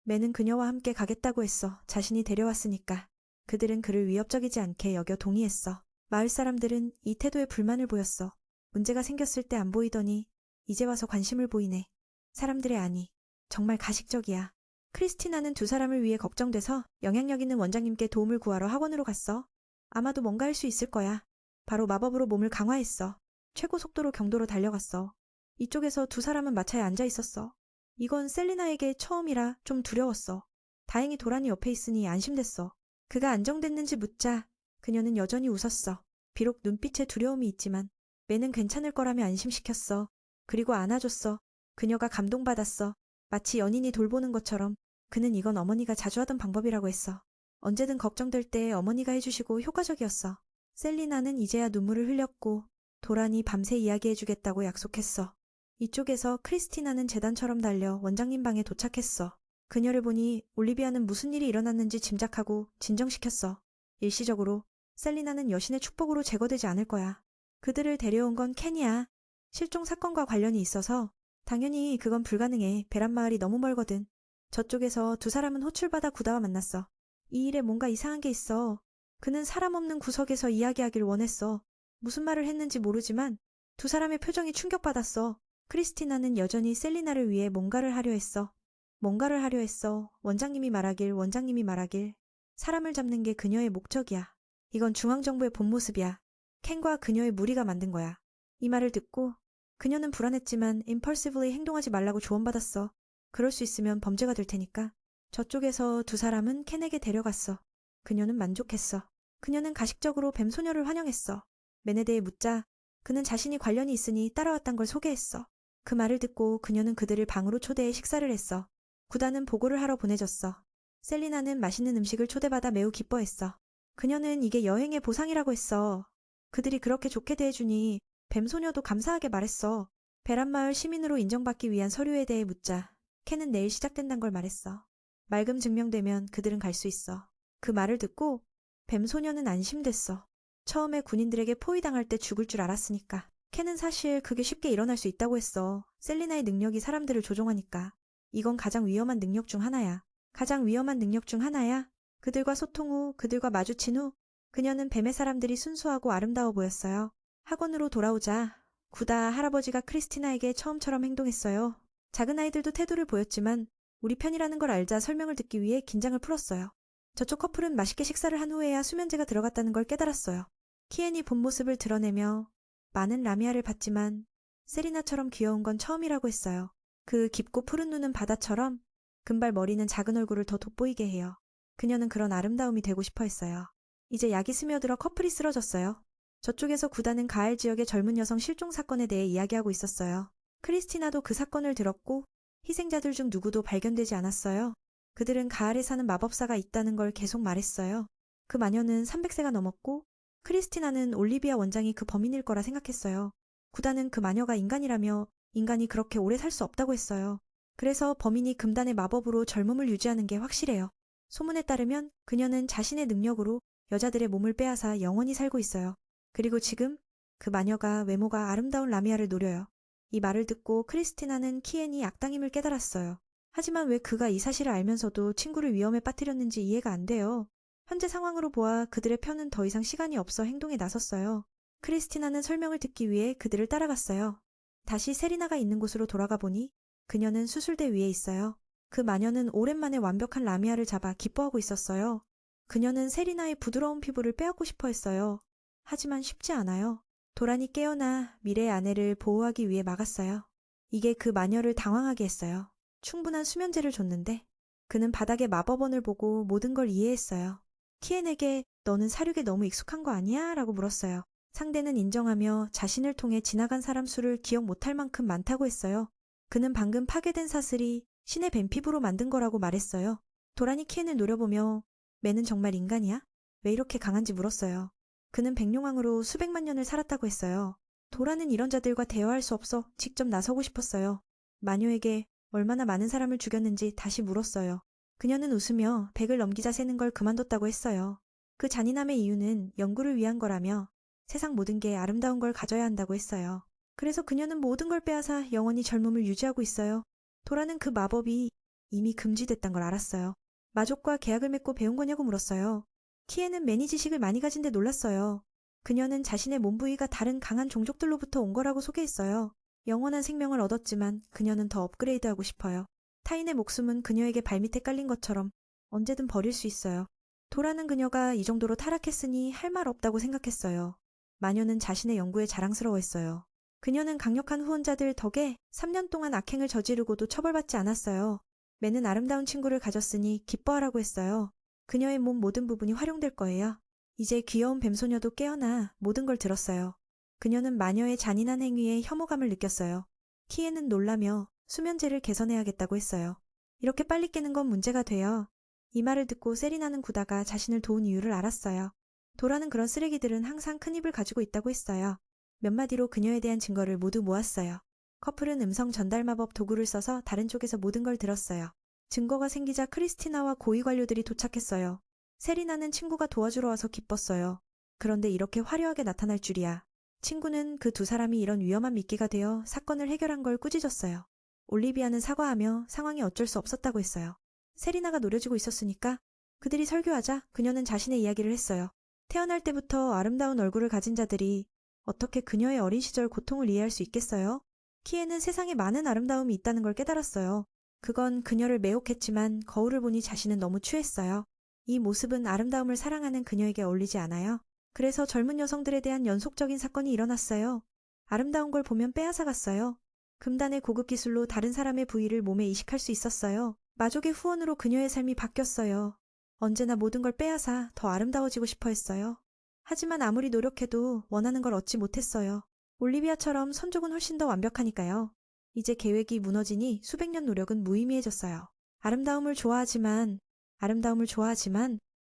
매는 그녀와 함께 가겠다고 했어. 자신이 데려왔으니까. 그들은 그를 위협적이지 않게 여겨 동의했어. 마을 사람들은 이 태도에 불만을 보였어. 문제가 생겼을 때 안 보이더니 이제 와서 관심을 보이네. 사람들의 안이 정말 가식적이야. 크리스티나는 두 사람을 위해 걱정돼서 영향력 있는 원장님께 도움을 구하러 학원으로 갔어. 아마도 뭔가 할 수 있을 거야. 바로 마법으로 몸을 강화했어. 최고 속도로 경도로 달려갔어. 이쪽에서 두 사람은 마차에 앉아 있었어. 이건 셀리나에게 처음이라 좀 두려웠어. 다행히 도란이 옆에 있으니 안심됐어. 그가 안정됐는지 묻자 그녀는 여전히 웃었어. 비록 눈빛에 두려움이 있지만 매는 괜찮을 거라며 안심시켰어. 그리고 안아줬어. 그녀가 감동받았어. 마치 연인이 돌보는 것처럼. 그는 이건 어머니가 자주 하던 방법이라고 했어. 언제든 걱정될 때 어머니가 해주시고 효과적이었어. 셀리나는 이제야 눈물을 흘렸고 도란이 밤새 이야기해주겠다고 약속했어. 이쪽에서 크리스티나는 재단처럼 달려 원장님 방에 도착했어. 그녀를 보니 올리비아는 무슨 일이 일어났는지 짐작하고 진정시켰어. 일시적으로 셀리나는 여신의 축복으로 제거되지 않을 거야. 그들을 데려온 건 켄이야. 실종 사건과 관련이 있어서 당연히 그건 불가능해. 베란 마을이 너무 멀거든. 저쪽에서 두 사람은 호출받아 구다와 만났어. 이 일에 뭔가 이상한 게 있어. 그는 사람 없는 구석에서 이야기하길 원했어. 무슨 말을 했는지 모르지만 두 사람의 표정이 충격받았어. 크리스티나는 여전히 셀리나를 위해 뭔가를 하려 했어. 뭔가를 하려 했어. 원장님이 말하길. 사람을 잡는 게 그녀의 목적이야. 이건 중앙정부의 본 모습이야. 켄과 그녀의 무리가 만든 거야. 이 말을 듣고 그녀는 불안했지만 impulsively 행동하지 말라고 조언받았어. 그럴 수 있으면 범죄가 될 테니까. 저쪽에서 두 사람은 켄에게 데려갔어. 그녀는 만족했어. 그녀는 가식적으로 뱀소녀를 환영했어. 맨에 대해 묻자 그는 자신이 관련이 있으니 따라왔단 걸 소개했어. 그 말을 듣고 그녀는 그들을 방으로 초대해 식사를 했어. 구다는 보고를 하러 보내졌어. 셀리나는 맛있는 음식을 초대받아 매우 기뻐했어. 그녀는 이게 여행의 보상이라고 했어. 그들이 그렇게 좋게 대해주니 뱀소녀도 감사하게 말했어. 베란마을 시민으로 인정받기 위한 서류에 대해 묻자 켄은 내일 시작된단 걸 말했어. 맑음 증명되면 그들은 갈 수 있어. 그 말을 듣고 뱀소녀는 안심됐어. 처음에 군인들에게 포위당할 때 죽을 줄 알았으니까. 켄은 사실 그게 쉽게 일어날 수 있다고 했어. 셀리나의 능력이 사람들을 조종하니까. 이건 가장 위험한 능력 중 하나야. 가장 위험한 능력 중 하나야. 그들과 소통 후, 그들과 마주친 후 그녀는 뱀의 사람들이 순수하고 아름다워 보였어요. 학원으로 돌아오자 구다 할아버지가 크리스티나에게 처음처럼 행동했어요. 작은 아이들도 태도를 보였지만 우리 편이라는 걸 알자 설명을 듣기 위해 긴장을 풀었어요. 저쪽 커플은 맛있게 식사를 한 후에야 수면제가 들어갔다는 걸 깨달았어요. 키엔이 본 모습을 드러내며 많은 라미아를 봤지만 세리나처럼 귀여운 건 처음이라고 했어요. 그 깊고 푸른 눈은 바다처럼 금발 머리는 작은 얼굴을 더 돋보이게 해요. 그녀는 그런 아름다움이 되고 싶어 했어요. 이제 약이 스며들어 커플이 쓰러졌어요. 저쪽에서 구다는 가을 지역의 젊은 여성 실종 사건에 대해 이야기하고 있었어요. 크리스티나도 그 사건을 들었고 희생자들 중 누구도 발견되지 않았어요. 그들은 가을에 사는 마법사가 있다는 걸 계속 말했어요. 그 마녀는 300세가 넘었고 크리스티나는 올리비아 원장이 그 범인일 거라 생각했어요. 구다는 그 마녀가 인간이라며 인간이 그렇게 오래 살 수 없다고 했어요. 그래서 범인이 금단의 마법으로 젊음을 유지하는 게 확실해요. 소문에 따르면 그녀는 자신의 능력으로 여자들의 몸을 빼앗아 영원히 살고 있어요. 그리고 지금 그 마녀가 외모가 아름다운 라미아를 노려요. 이 말을 듣고 크리스티나는 키엔이 악당임을 깨달았어요. 하지만 왜 그가 이 사실을 알면서도 친구를 위험에 빠뜨렸는지 이해가 안 돼요. 현재 상황으로 보아 그들의 편은 더 이상 시간이 없어 행동에 나섰어요. 크리스티나는 설명을 듣기 위해 그들을 따라갔어요. 다시 세리나가 있는 곳으로 돌아가 보니 그녀는 수술대 위에 있어요. 그 마녀는 오랜만에 완벽한 라미아를 잡아 기뻐하고 있었어요. 그녀는 세리나의 부드러운 피부를 빼앗고 싶어 했어요. 하지만 쉽지 않아요. 도란이 깨어나 미래의 아내를 보호하기 위해 막았어요. 이게 그 마녀를 당황하게 했어요. 충분한 수면제를 줬는데 그는 바닥에 마법원을 보고 모든 걸 이해했어요. 키엔에게 너는 사륙에 너무 익숙한 거 아니야? 라고 물었어요. 상대는 인정하며 자신을 통해 지나간 사람 수를 기억 못할 만큼 많다고 했어요. 그는 방금 파괴된 사슬이 신의 뱀 피부로 만든 거라고 말했어요. 도란이 키엔을 노려보며 매는 정말 인간이야? 왜 이렇게 강한지 물었어요. 그는 백룡왕으로 수백만 년을 살았다고 했어요. 도란은 이런 자들과 대화할 수 없어 직접 나서고 싶었어요. 마녀에게 얼마나 많은 사람을 죽였는지 다시 물었어요. 그녀는 웃으며 100을 넘기자 세는 걸 그만뒀다고 했어요. 그 잔인함의 이유는 연구를 위한 거라며 세상 모든 게 아름다운 걸 가져야 한다고 했어요. 그래서 그녀는 모든 걸 빼앗아 영원히 젊음을 유지하고 있어요. 도라는 그 마법이 이미 금지됐단 걸 알았어요. 마족과 계약을 맺고 배운 거냐고 물었어요. 키에는 매니 지식을 많이 가진 데 놀랐어요. 그녀는 자신의 몸 부위가 다른 강한 종족들로부터 온 거라고 소개했어요. 영원한 생명을 얻었지만 그녀는 더 업그레이드하고 싶어요. 타인의 목숨은 그녀에게 발밑에 깔린 것처럼 언제든 버릴 수 있어요. 도라는 그녀가 이 정도로 타락했으니 할 말 없다고 생각했어요. 마녀는 자신의 연구에 자랑스러워했어요. 그녀는 강력한 후원자들 덕에 3년 동안 악행을 저지르고도 처벌받지 않았어요. 매는 아름다운 친구를 가졌으니 기뻐하라고 했어요. 그녀의 몸 모든 부분이 활용될 거예요. 이제 귀여운 뱀소녀도 깨어나 모든 걸 들었어요. 그녀는 마녀의 잔인한 행위에 혐오감을 느꼈어요. 키에는 놀라며 수면제를 개선해야겠다고 했어요. 이렇게 빨리 깨는 건 문제가 돼요. 이 말을 듣고 세리나는 구다가 자신을 도운 이유를 알았어요. 도라는 그런 쓰레기들은 항상 큰 입을 가지고 있다고 했어요. 몇 마디로 그녀에 대한 증거를 모두 모았어요. 커플은 음성 전달 마법 도구를 써서 다른 쪽에서 모든 걸 들었어요. 증거가 생기자 크리스티나와 고위 관료들이 도착했어요. 세리나는 친구가 도와주러 와서 기뻤어요. 그런데 이렇게 화려하게 나타날 줄이야. 친구는 그 두 사람이 이런 위험한 미끼가 되어 사건을 해결한 걸 꾸짖었어요. 올리비아는 사과하며 상황이 어쩔 수 없었다고 했어요. 세리나가 노려지고 있었으니까 그들이 설교하자 그녀는 자신의 이야기를 했어요. 태어날 때부터 아름다운 얼굴을 가진 자들이 어떻게 그녀의 어린 시절 고통을 이해할 수 있겠어요? 키에는 세상에 많은 아름다움이 있다는 걸 깨달았어요. 그건 그녀를 매혹했지만 거울을 보니 자신은 너무 추했어요. 이 모습은 아름다움을 사랑하는 그녀에게 어울리지 않아요. 그래서 젊은 여성들에 대한 연속적인 사건이 일어났어요. 아름다운 걸 보면 빼앗아갔어요. 금단의 고급 기술로 다른 사람의 부위를 몸에 이식할 수 있었어요. 마족의 후원으로 그녀의 삶이 바뀌었어요. 언제나 모든 걸 빼앗아 더 아름다워지고 싶어 했어요. 하지만 아무리 노력해도 원하는 걸 얻지 못했어요. 올리비아처럼 선족은 훨씬 더 완벽하니까요. 이제 계획이 무너지니 수백 년 노력은 무의미해졌어요. 아름다움을 좋아하지만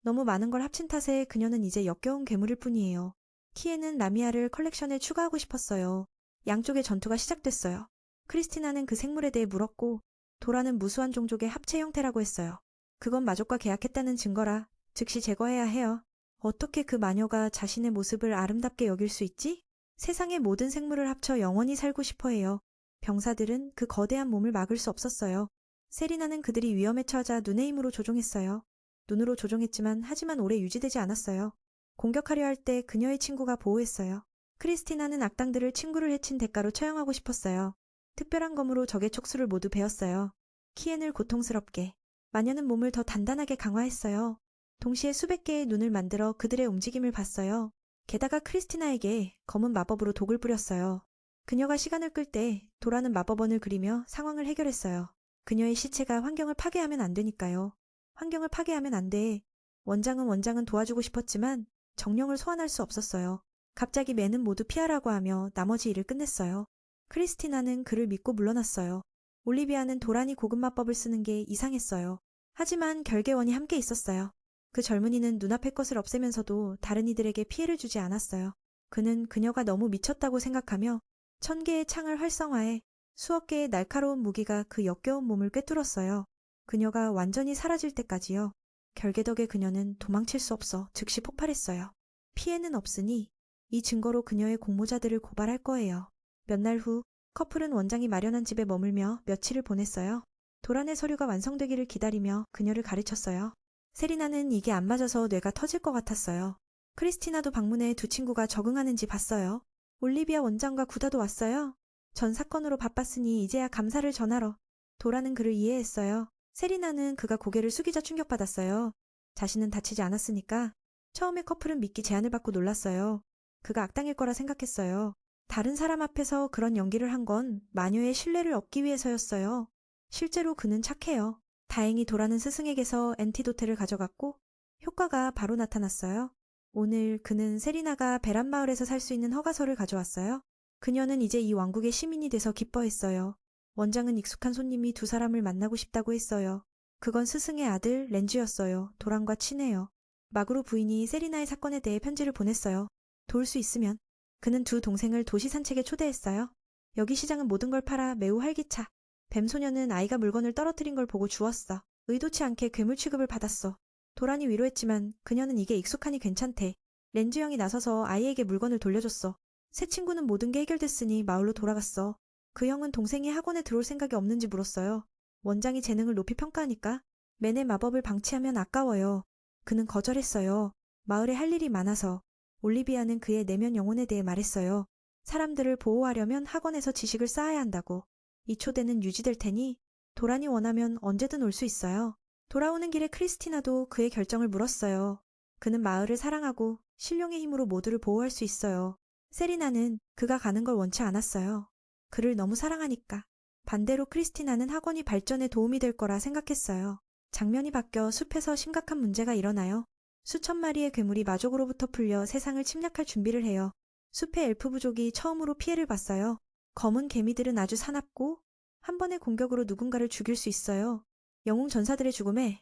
너무 많은 걸 합친 탓에 그녀는 이제 역겨운 괴물일 뿐이에요. 키에는 라미아를 컬렉션에 추가하고 싶었어요. 양쪽의 전투가 시작됐어요. 크리스티나는 그 생물에 대해 물었고 도라는 무수한 종족의 합체 형태라고 했어요. 그건 마족과 계약했다는 증거라 즉시 제거해야 해요. 어떻게 그 마녀가 자신의 모습을 아름답게 여길 수 있지? 세상의 모든 생물을 합쳐 영원히 살고 싶어 해요. 병사들은 그 거대한 몸을 막을 수 없었어요. 세리나는 그들이 위험에 처하자 눈의 힘으로 조종했어요. 눈으로 조종했지만 하지만 오래 유지되지 않았어요. 공격하려 할 때 그녀의 친구가 보호했어요. 크리스티나는 악당들을 친구를 해친 대가로 처형하고 싶었어요. 특별한 검으로 적의 촉수를 모두 베었어요. 키엔을 고통스럽게. 마녀는 몸을 더 단단하게 강화했어요. 동시에 수백 개의 눈을 만들어 그들의 움직임을 봤어요. 게다가 크리스티나에게 검은 마법으로 독을 뿌렸어요. 그녀가 시간을 끌 때 도라는 마법원을 그리며 상황을 해결했어요. 그녀의 시체가 환경을 파괴하면 안 되니까요. 환경을 파괴하면 안 돼. 원장은 도와주고 싶었지만 정령을 소환할 수 없었어요. 갑자기 맨은 모두 피하라고 하며 나머지 일을 끝냈어요. 크리스티나는 그를 믿고 물러났어요. 올리비아는 도란이 고급 마법을 쓰는 게 이상했어요. 하지만 결계원이 함께 있었어요. 그 젊은이는 눈앞의 것을 없애면서도 다른 이들에게 피해를 주지 않았어요. 그는 그녀가 너무 미쳤다고 생각하며 1000개의 창을 활성화해 수억 개의 날카로운 무기가 그 역겨운 몸을 꿰뚫었어요. 그녀가 완전히 사라질 때까지요. 결계 덕에 그녀는 도망칠 수 없어 즉시 폭발했어요. 피해는 없으니 이 증거로 그녀의 공모자들을 고발할 거예요. 몇 날 후 커플은 원장이 마련한 집에 머물며 며칠을 보냈어요. 도란의 서류가 완성되기를 기다리며 그녀를 가르쳤어요. 세리나는 이게 안 맞아서 뇌가 터질 것 같았어요. 크리스티나도 방문해 두 친구가 적응하는지 봤어요. 올리비아 원장과 구다도 왔어요. 전 사건으로 바빴으니 이제야 감사를 전하러. 도라는 그를 이해했어요. 세리나는 그가 고개를 숙이자 충격받았어요. 자신은 다치지 않았으니까. 처음에 커플은 믿기 제안을 받고 놀랐어요. 그가 악당일 거라 생각했어요. 다른 사람 앞에서 그런 연기를 한 건 마녀의 신뢰를 얻기 위해서였어요. 실제로 그는 착해요. 다행히 도라는 스승에게서 엔티도테를 가져갔고 효과가 바로 나타났어요. 오늘 그는 세리나가 베란 마을에서 살 수 있는 허가서를 가져왔어요. 그녀는 이제 이 왕국의 시민이 돼서 기뻐했어요. 원장은 익숙한 손님이 두 사람을 만나고 싶다고 했어요. 그건 스승의 아들 렌즈였어요. 도란과 친해요. 마그로 부인이 세리나의 사건에 대해 편지를 보냈어요. 도울 수 있으면. 그는 두 동생을 도시 산책에 초대했어요. 여기 시장은 모든 걸 팔아 매우 활기차. 뱀소녀는 아이가 물건을 떨어뜨린 걸 보고 주웠어. 의도치 않게 괴물 취급을 받았어. 도란이 위로했지만 그녀는 이게 익숙하니 괜찮대. 렌즈 형이 나서서 아이에게 물건을 돌려줬어. 새 친구는 모든 게 해결됐으니 마을로 돌아갔어. 그 형은 동생이 학원에 들어올 생각이 없는지 물었어요. 원장이 재능을 높이 평가하니까 맨의 마법을 방치하면 아까워요. 그는 거절했어요. 마을에 할 일이 많아서. 올리비아는 그의 내면 영혼에 대해 말했어요. 사람들을 보호하려면 학원에서 지식을 쌓아야 한다고. 이 초대는 유지될 테니 도란이 원하면 언제든 올 수 있어요. 돌아오는 길에 크리스티나도 그의 결정을 물었어요. 그는 마을을 사랑하고 신령의 힘으로 모두를 보호할 수 있어요. 세리나는 그가 가는 걸 원치 않았어요. 그를 너무 사랑하니까. 반대로 크리스티나는 학원이 발전에 도움이 될 거라 생각했어요. 장면이 바뀌어 숲에서 심각한 문제가 일어나요. 수천 마리의 괴물이 마족으로부터 풀려 세상을 침략할 준비를 해요. 숲의 엘프 부족이 처음으로 피해를 봤어요. 검은 개미들은 아주 사납고 한 번의 공격으로 누군가를 죽일 수 있어요. 영웅 전사들의 죽음에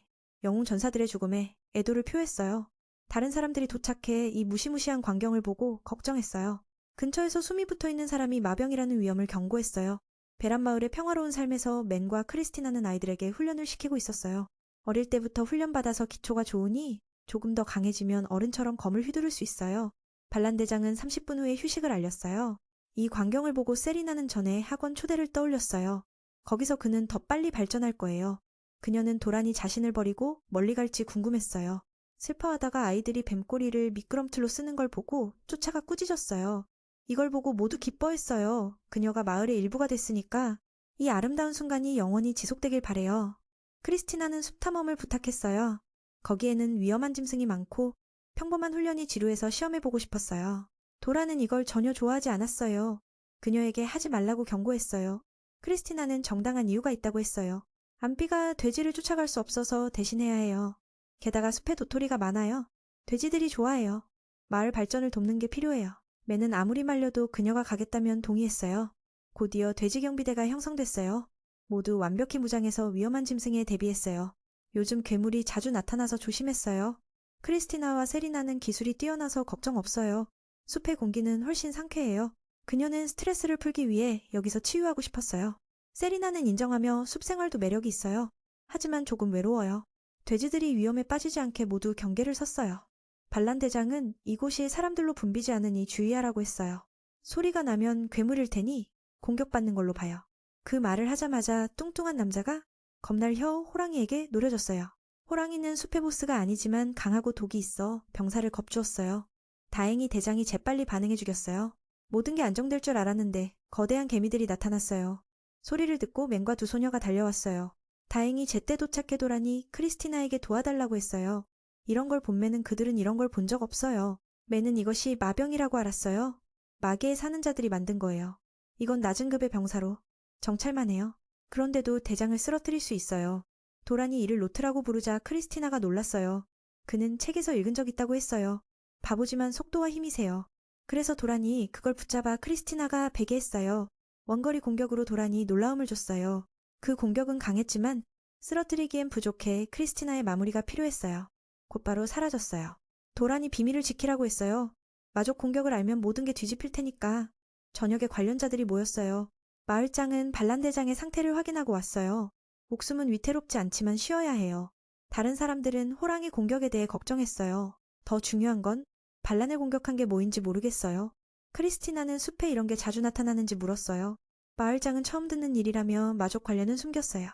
애도를 표했어요. 다른 사람들이 도착해 이 무시무시한 광경을 보고 걱정했어요. 근처에서 숨이 붙어있는 사람이 마병이라는 위험을 경고했어요. 베란 마을의 평화로운 삶에서 맨과 크리스티나는 아이들에게 훈련을 시키고 있었어요. 어릴 때부터 훈련받아서 기초가 좋으니 조금 더 강해지면 어른처럼 검을 휘두를 수 있어요. 반란 대장은 30분 후에 휴식을 알렸어요. 이 광경을 보고 세리나는 전에 학원 초대를 떠올렸어요. 거기서 그는 더 빨리 발전할 거예요. 그녀는 도란이 자신을 버리고 멀리 갈지 궁금했어요. 슬퍼하다가 아이들이 뱀꼬리를 미끄럼틀로 쓰는 걸 보고 쫓아가 꾸짖었어요. 이걸 보고 모두 기뻐했어요. 그녀가 마을의 일부가 됐으니까 이 아름다운 순간이 영원히 지속되길 바래요. 크리스티나는 숲탐험을 부탁했어요. 거기에는 위험한 짐승이 많고 평범한 훈련이 지루해서 시험해보고 싶었어요. 도라는 이걸 전혀 좋아하지 않았어요. 그녀에게 하지 말라고 경고했어요. 크리스티나는 정당한 이유가 있다고 했어요. 안비가 돼지를 쫓아갈 수 없어서 대신해야 해요. 게다가 숲에 도토리가 많아요. 돼지들이 좋아해요. 마을 발전을 돕는 게 필요해요. 매는 아무리 말려도 그녀가 가겠다면 동의했어요. 곧이어 돼지경비대가 형성됐어요. 모두 완벽히 무장해서 위험한 짐승에 대비했어요. 요즘 괴물이 자주 나타나서 조심했어요. 크리스티나와 세리나는 기술이 뛰어나서 걱정 없어요. 숲의 공기는 훨씬 상쾌해요. 그녀는 스트레스를 풀기 위해 여기서 치유하고 싶었어요. 세리나는 인정하며 숲 생활도 매력이 있어요. 하지만 조금 외로워요. 돼지들이 위험에 빠지지 않게 모두 경계를 섰어요. 반란 대장은 이곳이 사람들로 붐비지 않으니 주의하라고 했어요. 소리가 나면 괴물일 테니 공격받는 걸로 봐요. 그 말을 하자마자 뚱뚱한 남자가 겁날 혀 호랑이에게 노려졌어요. 호랑이는 숲의 보스가 아니지만 강하고 독이 있어 병사를 겁주었어요. 다행히 대장이 재빨리 반응해 주겼어요. 모든 게 안정될 줄 알았는데 거대한 개미들이 나타났어요. 소리를 듣고 맨과 두 소녀가 달려왔어요. 다행히 제때 도착해 도라니 크리스티나에게 도와달라고 했어요. 이런 걸 본 맨은 그들은 이런 걸 본 적 없어요. 맨은 이것이 마병이라고 알았어요. 마계에 사는 자들이 만든 거예요. 이건 낮은 급의 병사로 정찰만 해요. 그런데도 대장을 쓰러뜨릴 수 있어요. 도란이 이를 노트라고 부르자 크리스티나가 놀랐어요. 그는 책에서 읽은 적 있다고 했어요. 바보지만 속도와 힘이 세요. 그래서 도란이 그걸 붙잡아 크리스티나가 베게 했어요. 원거리 공격으로 도란이 놀라움을 줬어요. 그 공격은 강했지만 쓰러뜨리기엔 부족해 크리스티나의 마무리가 필요했어요. 곧바로 사라졌어요. 도란이 비밀을 지키라고 했어요. 마족 공격을 알면 모든 게 뒤집힐 테니까. 저녁에 관련자들이 모였어요. 마을장은 반란대장의 상태를 확인하고 왔어요. 목숨은 위태롭지 않지만 쉬어야 해요. 다른 사람들은 호랑이 공격에 대해 걱정했어요. 더 중요한 건 반란을 공격한 게 뭐인지 모르겠어요. 크리스티나는 숲에 이런 게 자주 나타나는지 물었어요. 마을장은 처음 듣는 일이라며 마족 관련은 숨겼어요.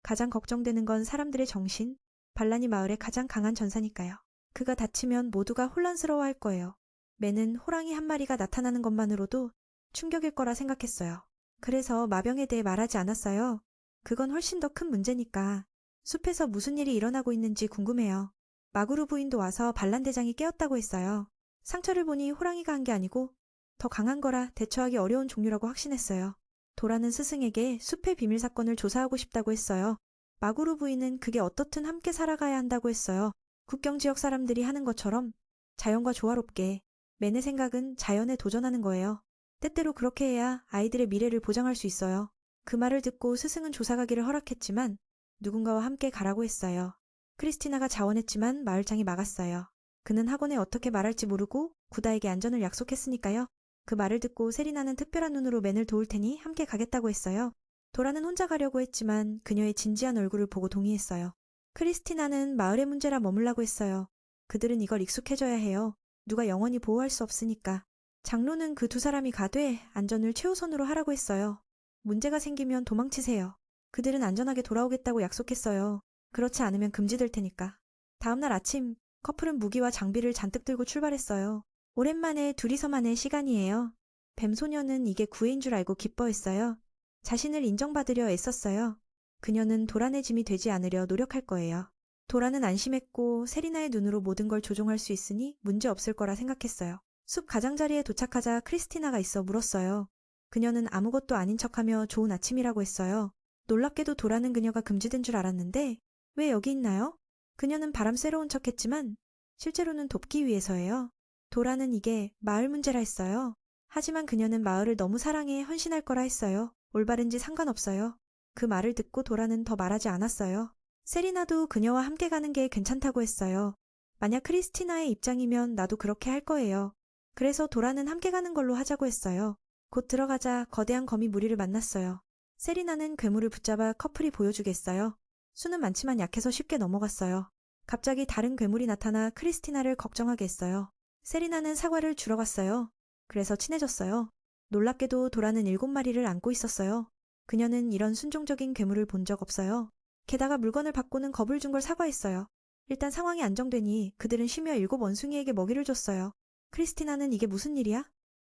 가장 걱정되는 건 사람들의 정신. 반란이 마을의 가장 강한 전사니까요. 그가 다치면 모두가 혼란스러워할 거예요. 매는 호랑이 한 마리가 나타나는 것만으로도 충격일 거라 생각했어요. 그래서 마병에 대해 말하지 않았어요. 그건 훨씬 더 큰 문제니까. 숲에서 무슨 일이 일어나고 있는지 궁금해요. 마구루 부인도 와서 반란대장이 깨었다고 했어요. 상처를 보니 호랑이가 한 게 아니고 더 강한 거라 대처하기 어려운 종류라고 확신했어요. 도라는 스승에게 숲의 비밀 사건을 조사하고 싶다고 했어요. 마구루 부인은 그게 어떻든 함께 살아가야 한다고 했어요. 국경 지역 사람들이 하는 것처럼 자연과 조화롭게. 맨의 생각은 자연에 도전하는 거예요. 때때로 그렇게 해야 아이들의 미래를 보장할 수 있어요. 그 말을 듣고 스승은 조사 가기를 허락했지만 누군가와 함께 가라고 했어요. 크리스티나가 자원했지만 마을장이 막았어요. 그는 학원에 어떻게 말할지 모르고 구다에게 안전을 약속했으니까요. 그 말을 듣고 세리나는 특별한 눈으로 맨을 도울 테니 함께 가겠다고 했어요. 도라는 혼자 가려고 했지만 그녀의 진지한 얼굴을 보고 동의했어요. 크리스티나는 마을의 문제라 머물라고 했어요. 그들은 이걸 익숙해져야 해요. 누가 영원히 보호할 수 없으니까. 장로는 그 두 사람이 가되 안전을 최우선으로 하라고 했어요. 문제가 생기면 도망치세요. 그들은 안전하게 돌아오겠다고 약속했어요. 그렇지 않으면 금지될 테니까. 다음날 아침 커플은 무기와 장비를 잔뜩 들고 출발했어요. 오랜만에 둘이서만의 시간이에요. 뱀소녀는 이게 구애인 줄 알고 기뻐했어요. 자신을 인정받으려 애썼어요. 그녀는 도란의 짐이 되지 않으려 노력할 거예요. 도란은 안심했고 세리나의 눈으로 모든 걸 조종할 수 있으니 문제 없을 거라 생각했어요. 숲 가장자리에 도착하자 크리스티나가 있어 물었어요. 그녀는 아무것도 아닌 척하며 좋은 아침이라고 했어요. 놀랍게도 도란은 그녀가 금지된 줄 알았는데 왜 여기 있나요? 그녀는 바람쐬러온 척했지만 실제로는 돕기 위해서예요. 도란은 이게 마을 문제라 했어요. 하지만 그녀는 마을을 너무 사랑해 헌신할 거라 했어요. 올바른지 상관없어요. 그 말을 듣고 도란은 더 말하지 않았어요. 세리나도 그녀와 함께 가는 게 괜찮다고 했어요. 만약 크리스티나의 입장이면 나도 그렇게 할 거예요. 그래서 도란은 함께 가는 걸로 하자고 했어요. 곧 들어가자 거대한 거미 무리를 만났어요. 세리나는 괴물을 붙잡아 커플이 보여주겠어요. 수는 많지만 약해서 쉽게 넘어갔어요. 갑자기 다른 괴물이 나타나 크리스티나를 걱정하게 했어요. 세리나는 사과를 주러 갔어요. 그래서 친해졌어요. 놀랍게도 도라는 7마리를 안고 있었어요. 그녀는 이런 순종적인 괴물을 본 적 없어요. 게다가 물건을 받고는 겁을 준 걸 사과했어요. 일단 상황이 안정되니 그들은 쉬며 7원숭이에게 먹이를 줬어요. 크리스티나는 이게 무슨 일이야?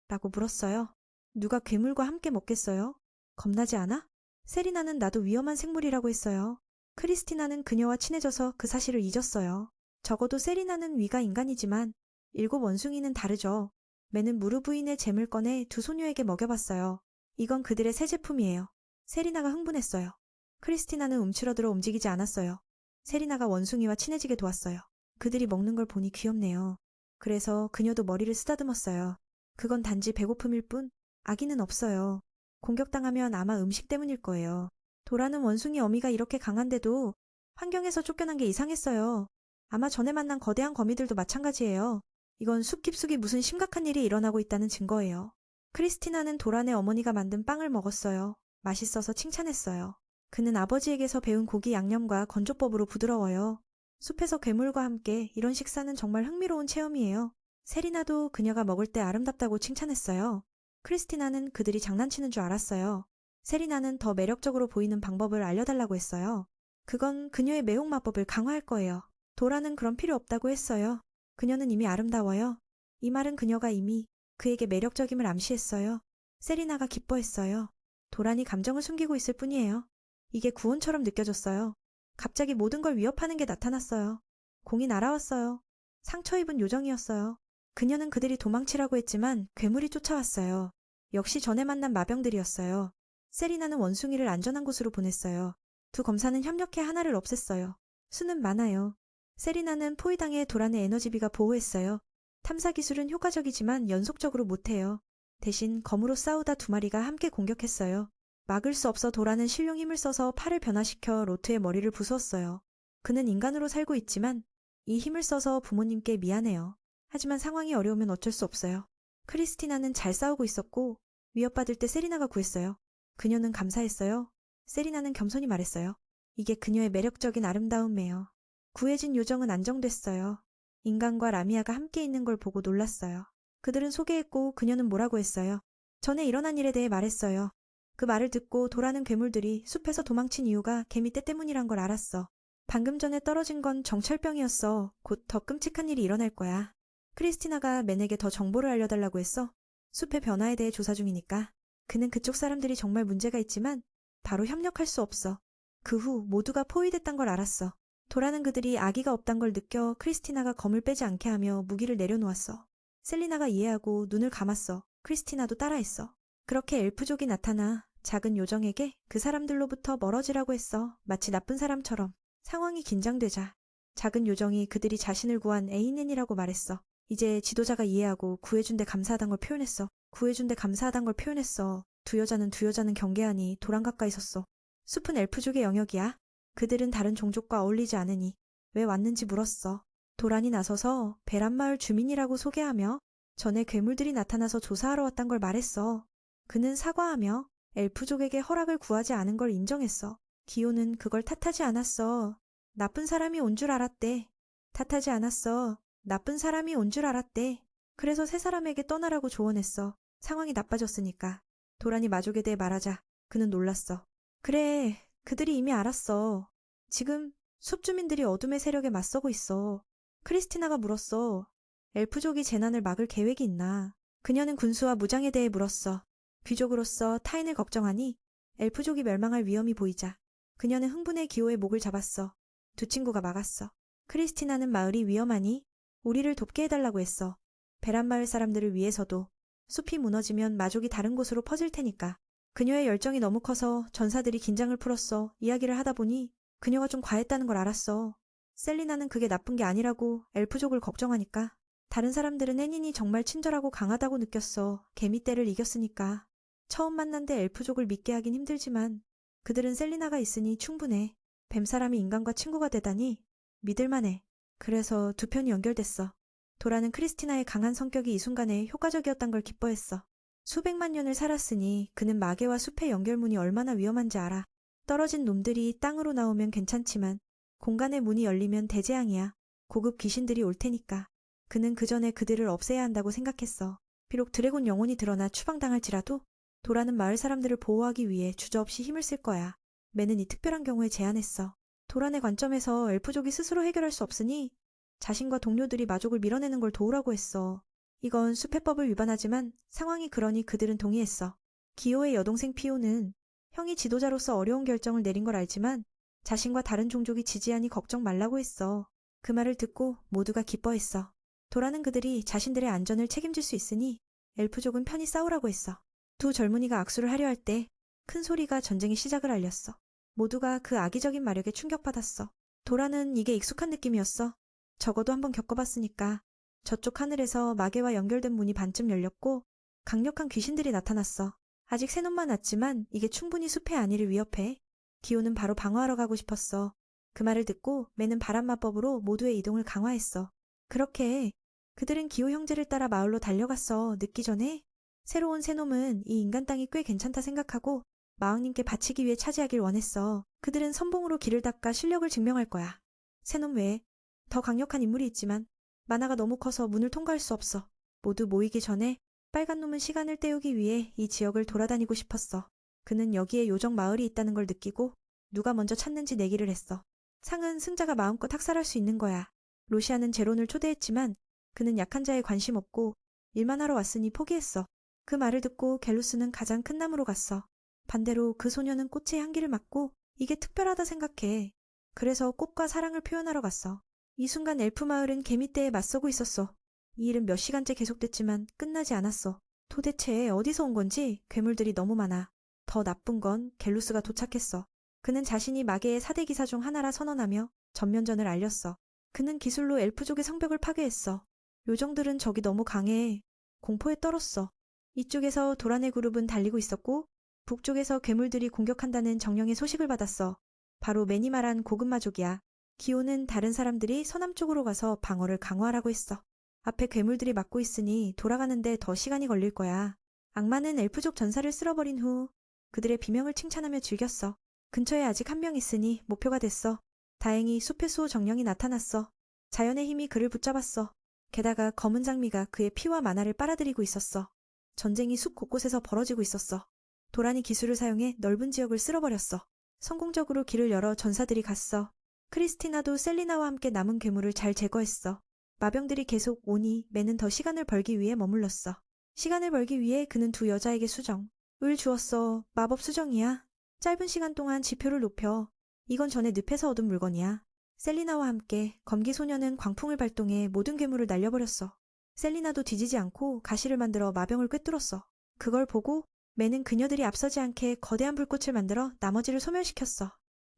라고 물었어요. 누가 괴물과 함께 먹겠어요? 겁나지 않아? 세리나는 나도 위험한 생물이라고 했어요. 크리스티나는 그녀와 친해져서 그 사실을 잊었어요. 적어도 세리나는 위가 인간이지만 7원숭이는 다르죠. 매는 무르 부인의 잼을 꺼내 두 소녀에게 먹여봤어요. 이건 그들의 새 제품이에요. 세리나가 흥분했어요. 크리스티나는 움츠러들어 움직이지 않았어요. 세리나가 원숭이와 친해지게 도왔어요. 그들이 먹는 걸 보니 귀엽네요. 그래서 그녀도 머리를 쓰다듬었어요. 그건 단지 배고픔일 뿐 아기는 없어요. 공격당하면 아마 음식 때문일 거예요. 도라는 원숭이 어미가 이렇게 강한데도 환경에서 쫓겨난 게 이상했어요. 아마 전에 만난 거대한 거미들도 마찬가지예요. 이건 숲 깊숙이 무슨 심각한 일이 일어나고 있다는 증거예요. 크리스티나는 도란의 어머니가 만든 빵을 먹었어요. 맛있어서 칭찬했어요. 그는 아버지에게서 배운 고기 양념과 건조법으로 부드러워요. 숲에서 괴물과 함께 이런 식사는 정말 흥미로운 체험이에요. 세리나도 그녀가 먹을 때 아름답다고 칭찬했어요. 크리스티나는 그들이 장난치는 줄 알았어요. 세리나는 더 매력적으로 보이는 방법을 알려달라고 했어요. 그건 그녀의 매혹마법을 강화할 거예요. 도라는 그런 필요 없다고 했어요. 그녀는 이미 아름다워요. 이 말은 그녀가 이미 그에게 매력적임을 암시했어요. 세리나가 기뻐했어요. 도란이 감정을 숨기고 있을 뿐이에요. 이게 구원처럼 느껴졌어요. 갑자기 모든 걸 위협하는 게 나타났어요. 공이 날아왔어요. 상처 입은 요정이었어요. 그녀는 그들이 도망치라고 했지만 괴물이 쫓아왔어요. 역시 전에 만난 마병들이었어요. 세리나는 원숭이를 안전한 곳으로 보냈어요. 두 검사는 협력해 하나를 없앴어요. 수는 많아요. 세리나는 포위당해 도란의 에너지비가 보호했어요. 탐사 기술은 효과적이지만 연속적으로 못해요. 대신 검으로 싸우다 2마리가 함께 공격했어요. 막을 수 없어 도란은 실용 힘을 써서 팔을 변화시켜 로트의 머리를 부수었어요. 그는 인간으로 살고 있지만 이 힘을 써서 부모님께 미안해요. 하지만 상황이 어려우면 어쩔 수 없어요. 크리스티나는 잘 싸우고 있었고 위협받을 때 세리나가 구했어요. 그녀는 감사했어요. 세리나는 겸손히 말했어요. 이게 그녀의 매력적인 아름다움이에요. 구해진 요정은 안정됐어요. 인간과 라미아가 함께 있는 걸 보고 놀랐어요. 그들은 소개했고 그녀는 뭐라고 했어요. 전에 일어난 일에 대해 말했어요. 그 말을 듣고 도라는 괴물들이 숲에서 도망친 이유가 개미떼 때문이란 걸 알았어. 방금 전에 떨어진 건 정찰병이었어. 곧 더 끔찍한 일이 일어날 거야. 크리스티나가 맨에게 더 정보를 알려달라고 했어. 숲의 변화에 대해 조사 중이니까. 그는 그쪽 사람들이 정말 문제가 있지만 바로 협력할 수 없어. 그 후 모두가 포위됐단 걸 알았어. 도라는 그들이 아기가 없단 걸 느껴 크리스티나가 검을 빼지 않게 하며 무기를 내려놓았어. 셀리나가 이해하고 눈을 감았어. 크리스티나도 따라했어. 그렇게 엘프족이 나타나 작은 요정에게 그 사람들로부터 멀어지라고 했어. 마치 나쁜 사람처럼. 상황이 긴장되자 작은 요정이 그들이 자신을 구한 에이넨이라고 말했어. 이제 지도자가 이해하고 구해준 데 감사하단 걸 표현했어. 구해준 데 감사하단 걸 표현했어. 두 여자는 경계하니 도란 가까이 섰어. 숲은 엘프족의 영역이야. 그들은 다른 종족과 어울리지 않으니 왜 왔는지 물었어. 도란이 나서서 베란마을 주민이라고 소개하며 전에 괴물들이 나타나서 조사하러 왔단 걸 말했어. 그는 사과하며 엘프족에게 허락을 구하지 않은 걸 인정했어. 기호는 그걸 탓하지 않았어. 나쁜 사람이 온 줄 알았대. 탓하지 않았어. 나쁜 사람이 온 줄 알았대. 그래서 세 사람에게 떠나라고 조언했어. 상황이 나빠졌으니까. 도란이 마족에 대해 말하자 그는 놀랐어. 그래, 그들이 이미 알았어. 지금 숲 주민들이 어둠의 세력에 맞서고 있어. 크리스티나가 물었어. 엘프족이 재난을 막을 계획이 있나? 그녀는 군수와 무장에 대해 물었어. 귀족으로서 타인을 걱정하니 엘프족이 멸망할 위험이 보이자 그녀는 흥분해 기호의 목을 잡았어. 두 친구가 막았어. 크리스티나는 마을이 위험하니 우리를 돕게 해달라고 했어. 베란 마을 사람들을 위해서도. 숲이 무너지면 마족이 다른 곳으로 퍼질 테니까. 그녀의 열정이 너무 커서 전사들이 긴장을 풀었어. 이야기를 하다 보니 그녀가 좀 과했다는 걸 알았어. 셀리나는 그게 나쁜 게 아니라고 엘프족을 걱정하니까. 다른 사람들은 애닌이 정말 친절하고 강하다고 느꼈어. 개미떼를 이겼으니까. 처음 만난데 엘프족을 믿게 하긴 힘들지만 그들은 셀리나가 있으니 충분해. 뱀사람이 인간과 친구가 되다니 믿을만해. 그래서 두 편이 연결됐어. 도라는 크리스티나의 강한 성격이 이 순간에 효과적이었단 걸 기뻐했어. 수백만 년을 살았으니 그는 마계와 숲의 연결문이 얼마나 위험한지 알아. 떨어진 놈들이 땅으로 나오면 괜찮지만 공간의 문이 열리면 대재앙이야. 고급 귀신들이 올 테니까. 그는 그 전에 그들을 없애야 한다고 생각했어. 비록 드래곤 영혼이 드러나 추방당할지라도 도라는 마을 사람들을 보호하기 위해 주저없이 힘을 쓸 거야. 매는 이 특별한 경우에 제안했어. 도란의 관점에서 엘프족이 스스로 해결할 수 없으니 자신과 동료들이 마족을 밀어내는 걸 도우라고 했어. 이건 숲해법을 위반하지만 상황이 그러니 그들은 동의했어. 기호의 여동생 피오는 형이 지도자로서 어려운 결정을 내린 걸 알지만 자신과 다른 종족이 지지하니 걱정 말라고 했어. 그 말을 듣고 모두가 기뻐했어. 도라는 그들이 자신들의 안전을 책임질 수 있으니 엘프족은 편히 싸우라고 했어. 두 젊은이가 악수를 하려 할 때 큰 소리가 전쟁의 시작을 알렸어. 모두가 그 악의적인 마력에 충격받았어. 도라는 이게 익숙한 느낌이었어. 적어도 한번 겪어봤으니까. 저쪽 하늘에서 마계와 연결된 문이 반쯤 열렸고 강력한 귀신들이 나타났어. 아직 새 놈만 왔지만 이게 충분히 숲의 안위를 위협해. 기호는 바로 방어하러 가고 싶었어. 그 말을 듣고 매는 바람마법으로 모두의 이동을 강화했어. 그렇게 그들은 기호 형제를 따라 마을로 달려갔어. 늦기 전에 새로운 새 놈은 이 인간 땅이 꽤 괜찮다 생각하고 마왕님께 바치기 위해 차지하길 원했어. 그들은 선봉으로 길을 닦아 실력을 증명할 거야. 새놈 외에 더 강력한 인물이 있지만 만화가 너무 커서 문을 통과할 수 없어. 모두 모이기 전에 빨간 놈은 시간을 때우기 위해 이 지역을 돌아다니고 싶었어. 그는 여기에 요정 마을이 있다는 걸 느끼고 누가 먼저 찾는지 내기를 했어. 상은 승자가 마음껏 학살할 수 있는 거야. 로시아는 제론을 초대했지만 그는 약한 자에 관심 없고 일만 하러 왔으니 포기했어. 그 말을 듣고 갤루스는 가장 큰 나무로 갔어. 반대로 그 소녀는 꽃의 향기를 맡고 이게 특별하다 생각해. 그래서 꽃과 사랑을 표현하러 갔어. 이 순간 엘프 마을은 개미떼에 맞서고 있었어. 이 일은 몇 시간째 계속됐지만 끝나지 않았어. 도대체 어디서 온 건지 괴물들이 너무 많아. 더 나쁜 건 갤루스가 도착했어. 그는 자신이 마계의 4대 기사 중 하나라 선언하며 전면전을 알렸어. 그는 기술로 엘프족의 성벽을 파괴했어. 요정들은 적이 너무 강해. 공포에 떨었어. 이쪽에서 도란의 그룹은 달리고 있었고 북쪽에서 괴물들이 공격한다는 정령의 소식을 받았어. 바로 매니 말한 고급마족이야. 기호는 다른 사람들이 서남쪽으로 가서 방어를 강화하라고 했어. 앞에 괴물들이 막고 있으니 돌아가는데 더 시간이 걸릴 거야. 악마는 엘프족 전사를 쓸어버린 후 그들의 비명을 칭찬하며 즐겼어. 근처에 아직 한 명 있으니 목표가 됐어. 다행히 숲의 수호 정령이 나타났어. 자연의 힘이 그를 붙잡았어. 게다가 검은 장미가 그의 피와 만화를 빨아들이고 있었어. 전쟁이 숲 곳곳에서 벌어지고 있었어. 도란이 기술을 사용해 넓은 지역을 쓸어버렸어. 성공적으로 길을 열어 전사들이 갔어. 크리스티나도 셀리나와 함께 남은 괴물을 잘 제거했어. 마병들이 계속 오니 매는 더 시간을 벌기 위해 머물렀어. 시간을 벌기 위해 그는 두 여자에게 을 주었어. 마법 수정이야. 짧은 시간 동안 지표를 높여. 이건 전에 늪에서 얻은 물건이야. 셀리나와 함께 검기소녀는 광풍을 발동해 모든 괴물을 날려버렸어. 셀리나도 뒤지지 않고 가시를 만들어 마병을 꿰뚫었어. 그걸 보고 매는 그녀들이 앞서지 않게 거대한 불꽃을 만들어 나머지를 소멸시켰어.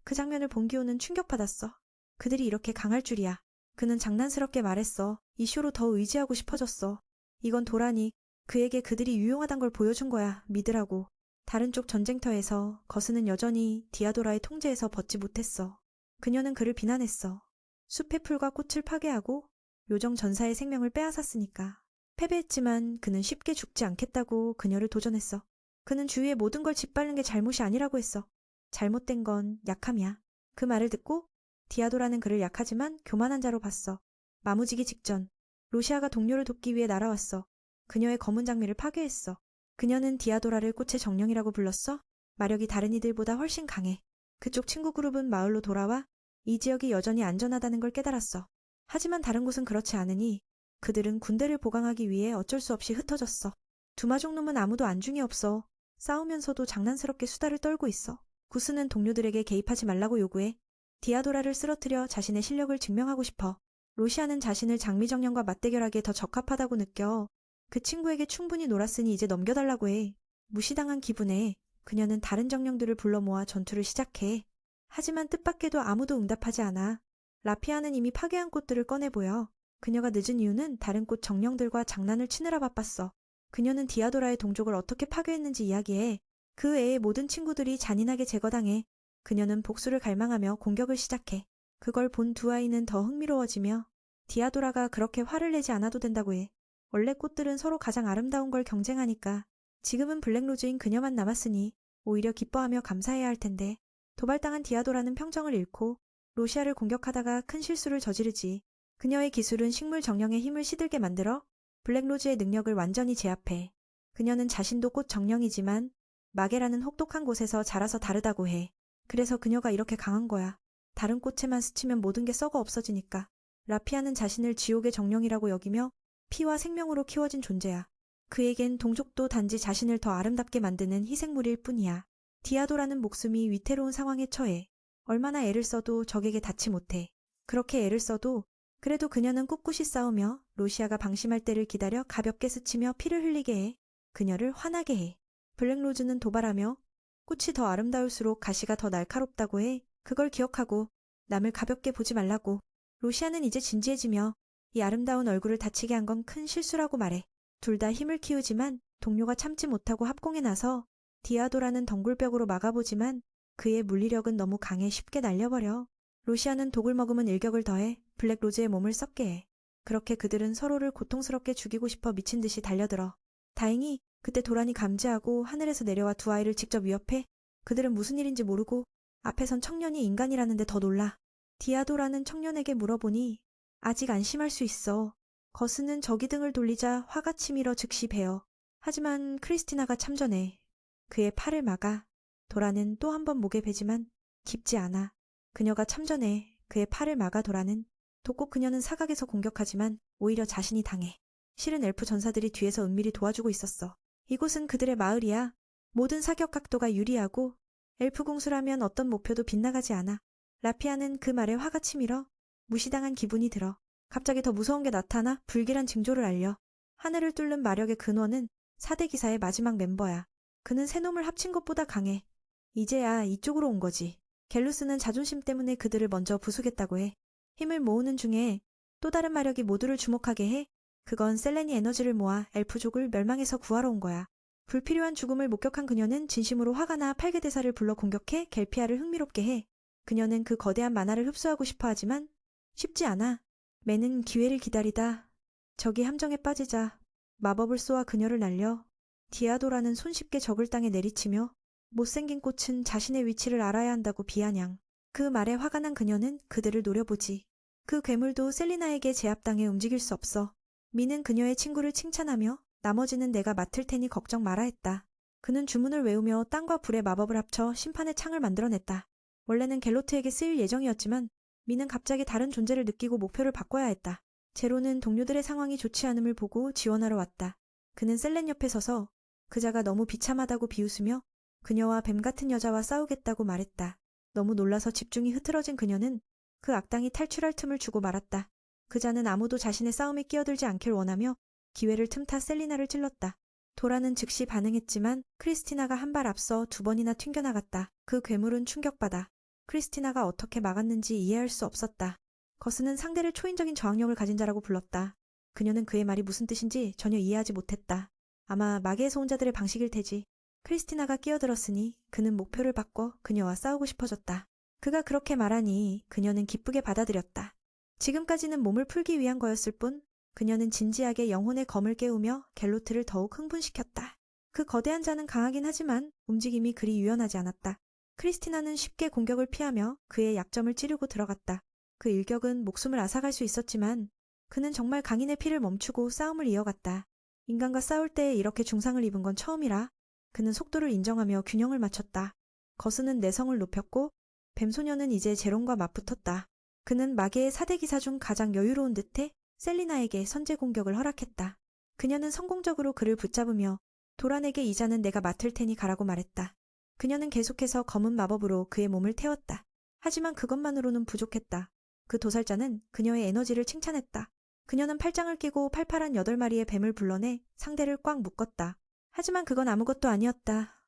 그 장면을 본 기호는 충격받았어. 그들이 이렇게 강할 줄이야. 그는 장난스럽게 말했어. 이 쇼로 더 의지하고 싶어졌어. 이건 도란이 그에게 그들이 유용하단 걸 보여준 거야. 믿으라고. 다른 쪽 전쟁터에서 거스는 여전히 디아도라의 통제에서 벗지 못했어. 그녀는 그를 비난했어. 숲의 풀과 꽃을 파괴하고 요정 전사의 생명을 빼앗았으니까. 패배했지만 그는 쉽게 죽지 않겠다고 그녀를 도전했어. 그는 주위의 모든 걸 짓밟는 게 잘못이 아니라고 했어. 잘못된 건 약함이야. 그 말을 듣고 디아도라는 그를 약하지만 교만한 자로 봤어. 마무지기 직전 로시아가 동료를 돕기 위해 날아왔어. 그녀의 검은 장미를 파괴했어. 그녀는 디아도라를 꽃의 정령이라고 불렀어. 마력이 다른 이들보다 훨씬 강해. 그쪽 친구 그룹은 마을로 돌아와 이 지역이 여전히 안전하다는 걸 깨달았어. 하지만 다른 곳은 그렇지 않으니 그들은 군대를 보강하기 위해 어쩔 수 없이 흩어졌어. 두마족 놈은 아무도 안중에 없어. 싸우면서도 장난스럽게 수다를 떨고 있어. 구스는 동료들에게 개입하지 말라고 요구해 디아도라를 쓰러뜨려 자신의 실력을 증명하고 싶어. 로시아는 자신을 장미정령과 맞대결하기에 더 적합하다고 느껴. 그 친구에게 충분히 놀았으니 이제 넘겨달라고 해. 무시당한 기분에 그녀는 다른 정령들을 불러 모아 전투를 시작해. 하지만 뜻밖에도 아무도 응답하지 않아. 라피아는 이미 파괴한 꽃들을 꺼내보여. 그녀가 늦은 이유는 다른 꽃 정령들과 장난을 치느라 바빴어. 그녀는 디아도라의 동족을 어떻게 파괴했는지 이야기해. 그 애의 모든 친구들이 잔인하게 제거당해. 그녀는 복수를 갈망하며 공격을 시작해. 그걸 본 두 아이는 더 흥미로워지며 디아도라가 그렇게 화를 내지 않아도 된다고 해. 원래 꽃들은 서로 가장 아름다운 걸 경쟁하니까. 지금은 블랙로즈인 그녀만 남았으니 오히려 기뻐하며 감사해야 할 텐데. 도발당한 디아도라는 평정을 잃고 로시아를 공격하다가 큰 실수를 저지르지. 그녀의 기술은 식물 정령의 힘을 시들게 만들어 블랙로즈의 능력을 완전히 제압해. 그녀는 자신도 꽃 정령이지만 마계라는 혹독한 곳에서 자라서 다르다고 해. 그래서 그녀가 이렇게 강한 거야. 다른 꽃에만 스치면 모든 게 썩어 없어지니까. 라피아는 자신을 지옥의 정령이라고 여기며 피와 생명으로 키워진 존재야. 그에겐 동족도 단지 자신을 더 아름답게 만드는 희생물일 뿐이야. 디아도라는 목숨이 위태로운 상황에 처해. 얼마나 애를 써도 적에게 닿지 못해. 그렇게 애를 써도 그래도 그녀는 꿋꿋이 싸우며 로시아가 방심할 때를 기다려 가볍게 스치며 피를 흘리게 해. 그녀를 화나게 해. 블랙로즈는 도발하며 꽃이 더 아름다울수록 가시가 더 날카롭다고 해. 그걸 기억하고 남을 가볍게 보지 말라고. 로시아는 이제 진지해지며 이 아름다운 얼굴을 다치게 한 건 큰 실수라고 말해. 둘 다 힘을 키우지만 동료가 참지 못하고 합공에 나서 디아도라는 덩굴벽으로 막아보지만 그의 물리력은 너무 강해 쉽게 날려버려. 로시아는 독을 머금은 일격을 더해 블랙로즈의 몸을 썩게 해. 그렇게 그들은 서로를 고통스럽게 죽이고 싶어 미친 듯이 달려들어. 다행히 그때 도란이 감지하고 하늘에서 내려와 두 아이를 직접 위협해. 그들은 무슨 일인지 모르고 앞에선 청년이 인간이라는데 더 놀라. 디아도라는 청년에게 물어보니 아직 안심할 수 있어. 거스는 저기등을 돌리자 화가 치밀어 즉시 베어. 하지만 크리스티나가 참전해. 그의 팔을 막아. 도라는 또 한 번 목에 베지만 깊지 않아. 그녀가 참전해. 그의 팔을 막아 도라는. 돕고 그녀는 사각에서 공격하지만 오히려 자신이 당해. 실은 엘프 전사들이 뒤에서 은밀히 도와주고 있었어. 이곳은 그들의 마을이야. 모든 사격 각도가 유리하고 엘프 공수라면 어떤 목표도 빗나가지 않아. 라피아는 그 말에 화가 치밀어 무시당한 기분이 들어. 갑자기 더 무서운 게 나타나 불길한 징조를 알려. 하늘을 뚫는 마력의 근원은 4대 기사의 마지막 멤버야. 그는 세 놈을 합친 것보다 강해. 이제야 이쪽으로 온 거지. 갤루스는 자존심 때문에 그들을 먼저 부수겠다고 해. 힘을 모으는 중에 또 다른 마력이 모두를 주목하게 해. 그건 셀렌이 에너지를 모아 엘프족을 멸망에서 구하러 온 거야. 불필요한 죽음을 목격한 그녀는 진심으로 화가 나 팔계대사를 불러 공격해 갤피아를 흥미롭게 해. 그녀는 그 거대한 만화를 흡수하고 싶어 하지만 쉽지 않아. 매는 기회를 기다리다 적이 함정에 빠지자 마법을 쏘아 그녀를 날려. 디아도라는 손쉽게 적을 땅에 내리치며 못생긴 꽃은 자신의 위치를 알아야 한다고 비아냥. 그 말에 화가 난 그녀는 그들을 노려보지. 그 괴물도 셀리나에게 제압당해 움직일 수 없어. 미는 그녀의 친구를 칭찬하며 나머지는 내가 맡을 테니 걱정 마라 했다. 그는 주문을 외우며 땅과 불의 마법을 합쳐 심판의 창을 만들어냈다. 원래는 갤로트에게 쓰일 예정이었지만 미는 갑자기 다른 존재를 느끼고 목표를 바꿔야 했다. 제로는 동료들의 상황이 좋지 않음을 보고 지원하러 왔다. 그는 셀렌 옆에 서서 그자가 너무 비참하다고 비웃으며 그녀와 뱀 같은 여자와 싸우겠다고 말했다. 너무 놀라서 집중이 흐트러진 그녀는 그 악당이 탈출할 틈을 주고 말았다. 그자는 아무도 자신의 싸움에 끼어들지 않길 원하며 기회를 틈타 셀리나를 찔렀다. 도라는 즉시 반응했지만 크리스티나가 한 발 앞서 2번이나 튕겨나갔다. 그 괴물은 충격받아 크리스티나가 어떻게 막았는지 이해할 수 없었다. 거스는 상대를 초인적인 저항력을 가진 자라고 불렀다. 그녀는 그의 말이 무슨 뜻인지 전혀 이해하지 못했다. 아마 마계에서 온 자들의 방식일 테지. 크리스티나가 끼어들었으니 그는 목표를 바꿔 그녀와 싸우고 싶어졌다. 그가 그렇게 말하니 그녀는 기쁘게 받아들였다. 지금까지는 몸을 풀기 위한 거였을 뿐 그녀는 진지하게 영혼의 검을 깨우며 갤로트를 더욱 흥분시켰다. 그 거대한 자는 강하긴 하지만 움직임이 그리 유연하지 않았다. 크리스티나는 쉽게 공격을 피하며 그의 약점을 찌르고 들어갔다. 그 일격은 목숨을 앗아갈 수 있었지만 그는 정말 강인의 피를 멈추고 싸움을 이어갔다. 인간과 싸울 때 이렇게 중상을 입은 건 처음이라 그는 속도를 인정하며 균형을 맞췄다. 거스는 내성을 높였고 뱀소녀는 이제 제론과 맞붙었다. 그는 마계의 4대 기사 중 가장 여유로운 듯해 셀리나에게 선제 공격을 허락했다. 그녀는 성공적으로 그를 붙잡으며 도란에게 이자는 내가 맡을 테니 가라고 말했다. 그녀는 계속해서 검은 마법으로 그의 몸을 태웠다. 하지만 그것만으로는 부족했다. 그 도살자는 그녀의 에너지를 칭찬했다. 그녀는 팔짱을 끼고 팔팔한 8마리의 뱀을 불러내 상대를 꽉 묶었다. 하지만 그건 아무것도 아니었다.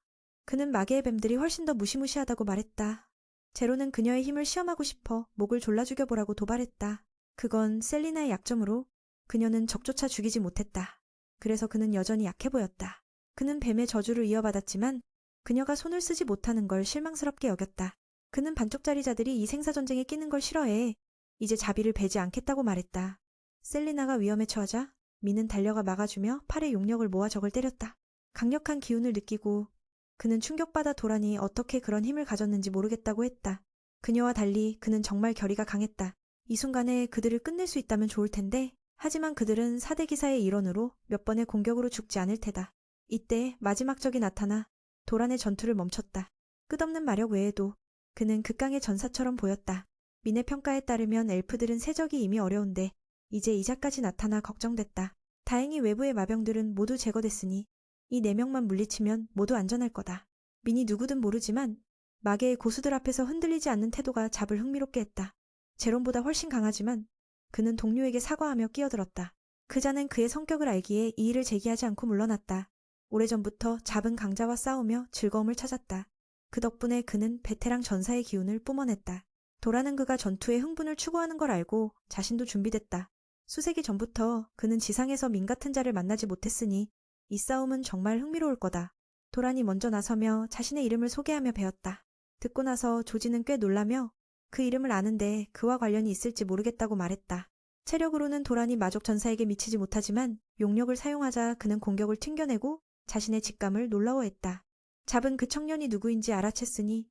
그는 마계의 뱀들이 훨씬 더 무시무시하다고 말했다. 제로는 그녀의 힘을 시험하고 싶어 목을 졸라 죽여보라고 도발했다. 그건 셀리나의 약점으로 그녀는 적조차 죽이지 못했다. 그래서 그는 여전히 약해 보였다. 그는 뱀의 저주를 이어받았지만 그녀가 손을 쓰지 못하는 걸 실망스럽게 여겼다. 그는 반쪽짜리 자들이 이 생사전쟁에 끼는 걸 싫어해. 이제 자비를 베지 않겠다고 말했다. 셀리나가 위험에 처하자 미는 달려가 막아주며 팔에 용력을 모아 적을 때렸다. 강력한 기운을 느끼고 그는 충격받아 도란이 어떻게 그런 힘을 가졌는지 모르겠다고 했다. 그녀와 달리 그는 정말 결의가 강했다. 이 순간에 그들을 끝낼 수 있다면 좋을 텐데 하지만 그들은 4대 기사의 일원으로 몇 번의 공격으로 죽지 않을 테다. 이때 마지막 적이 나타나 도란의 전투를 멈췄다. 끝없는 마력 외에도 그는 극강의 전사처럼 보였다. 민의 평가에 따르면 엘프들은 세적이 이미 어려운데 이제 이자까지 나타나 걱정됐다. 다행히 외부의 마병들은 모두 제거됐으니 이 4명만 물리치면 모두 안전할 거다. 민이 누구든 모르지만 마계의 고수들 앞에서 흔들리지 않는 태도가 잡을 흥미롭게 했다. 제롬보다 훨씬 강하지만 그는 동료에게 사과하며 끼어들었다. 그자는 그의 성격을 알기에 이의를 제기하지 않고 물러났다. 오래전부터 잡은 강자와 싸우며 즐거움을 찾았다. 그 덕분에 그는 베테랑 전사의 기운을 뿜어냈다. 도라는 그가 전투에 흥분을 추구하는 걸 알고 자신도 준비됐다. 수세기 전부터 그는 지상에서 민 같은 자를 만나지 못했으니 이 싸움은 정말 흥미로울 거다. 도란이 먼저 나서며 자신의 이름을 소개하며 배웠다. 듣고 나서 조지는 꽤 놀라며 그 이름을 아는데 그와 관련이 있을지 모르겠다고 말했다. 체력으로는 도란이 마족 전사에게 미치지 못하지만 용력을 사용하자 그는 공격을 튕겨내고 자신의 직감을 놀라워했다. 잡은 그 청년이 누구인지 알아챘으니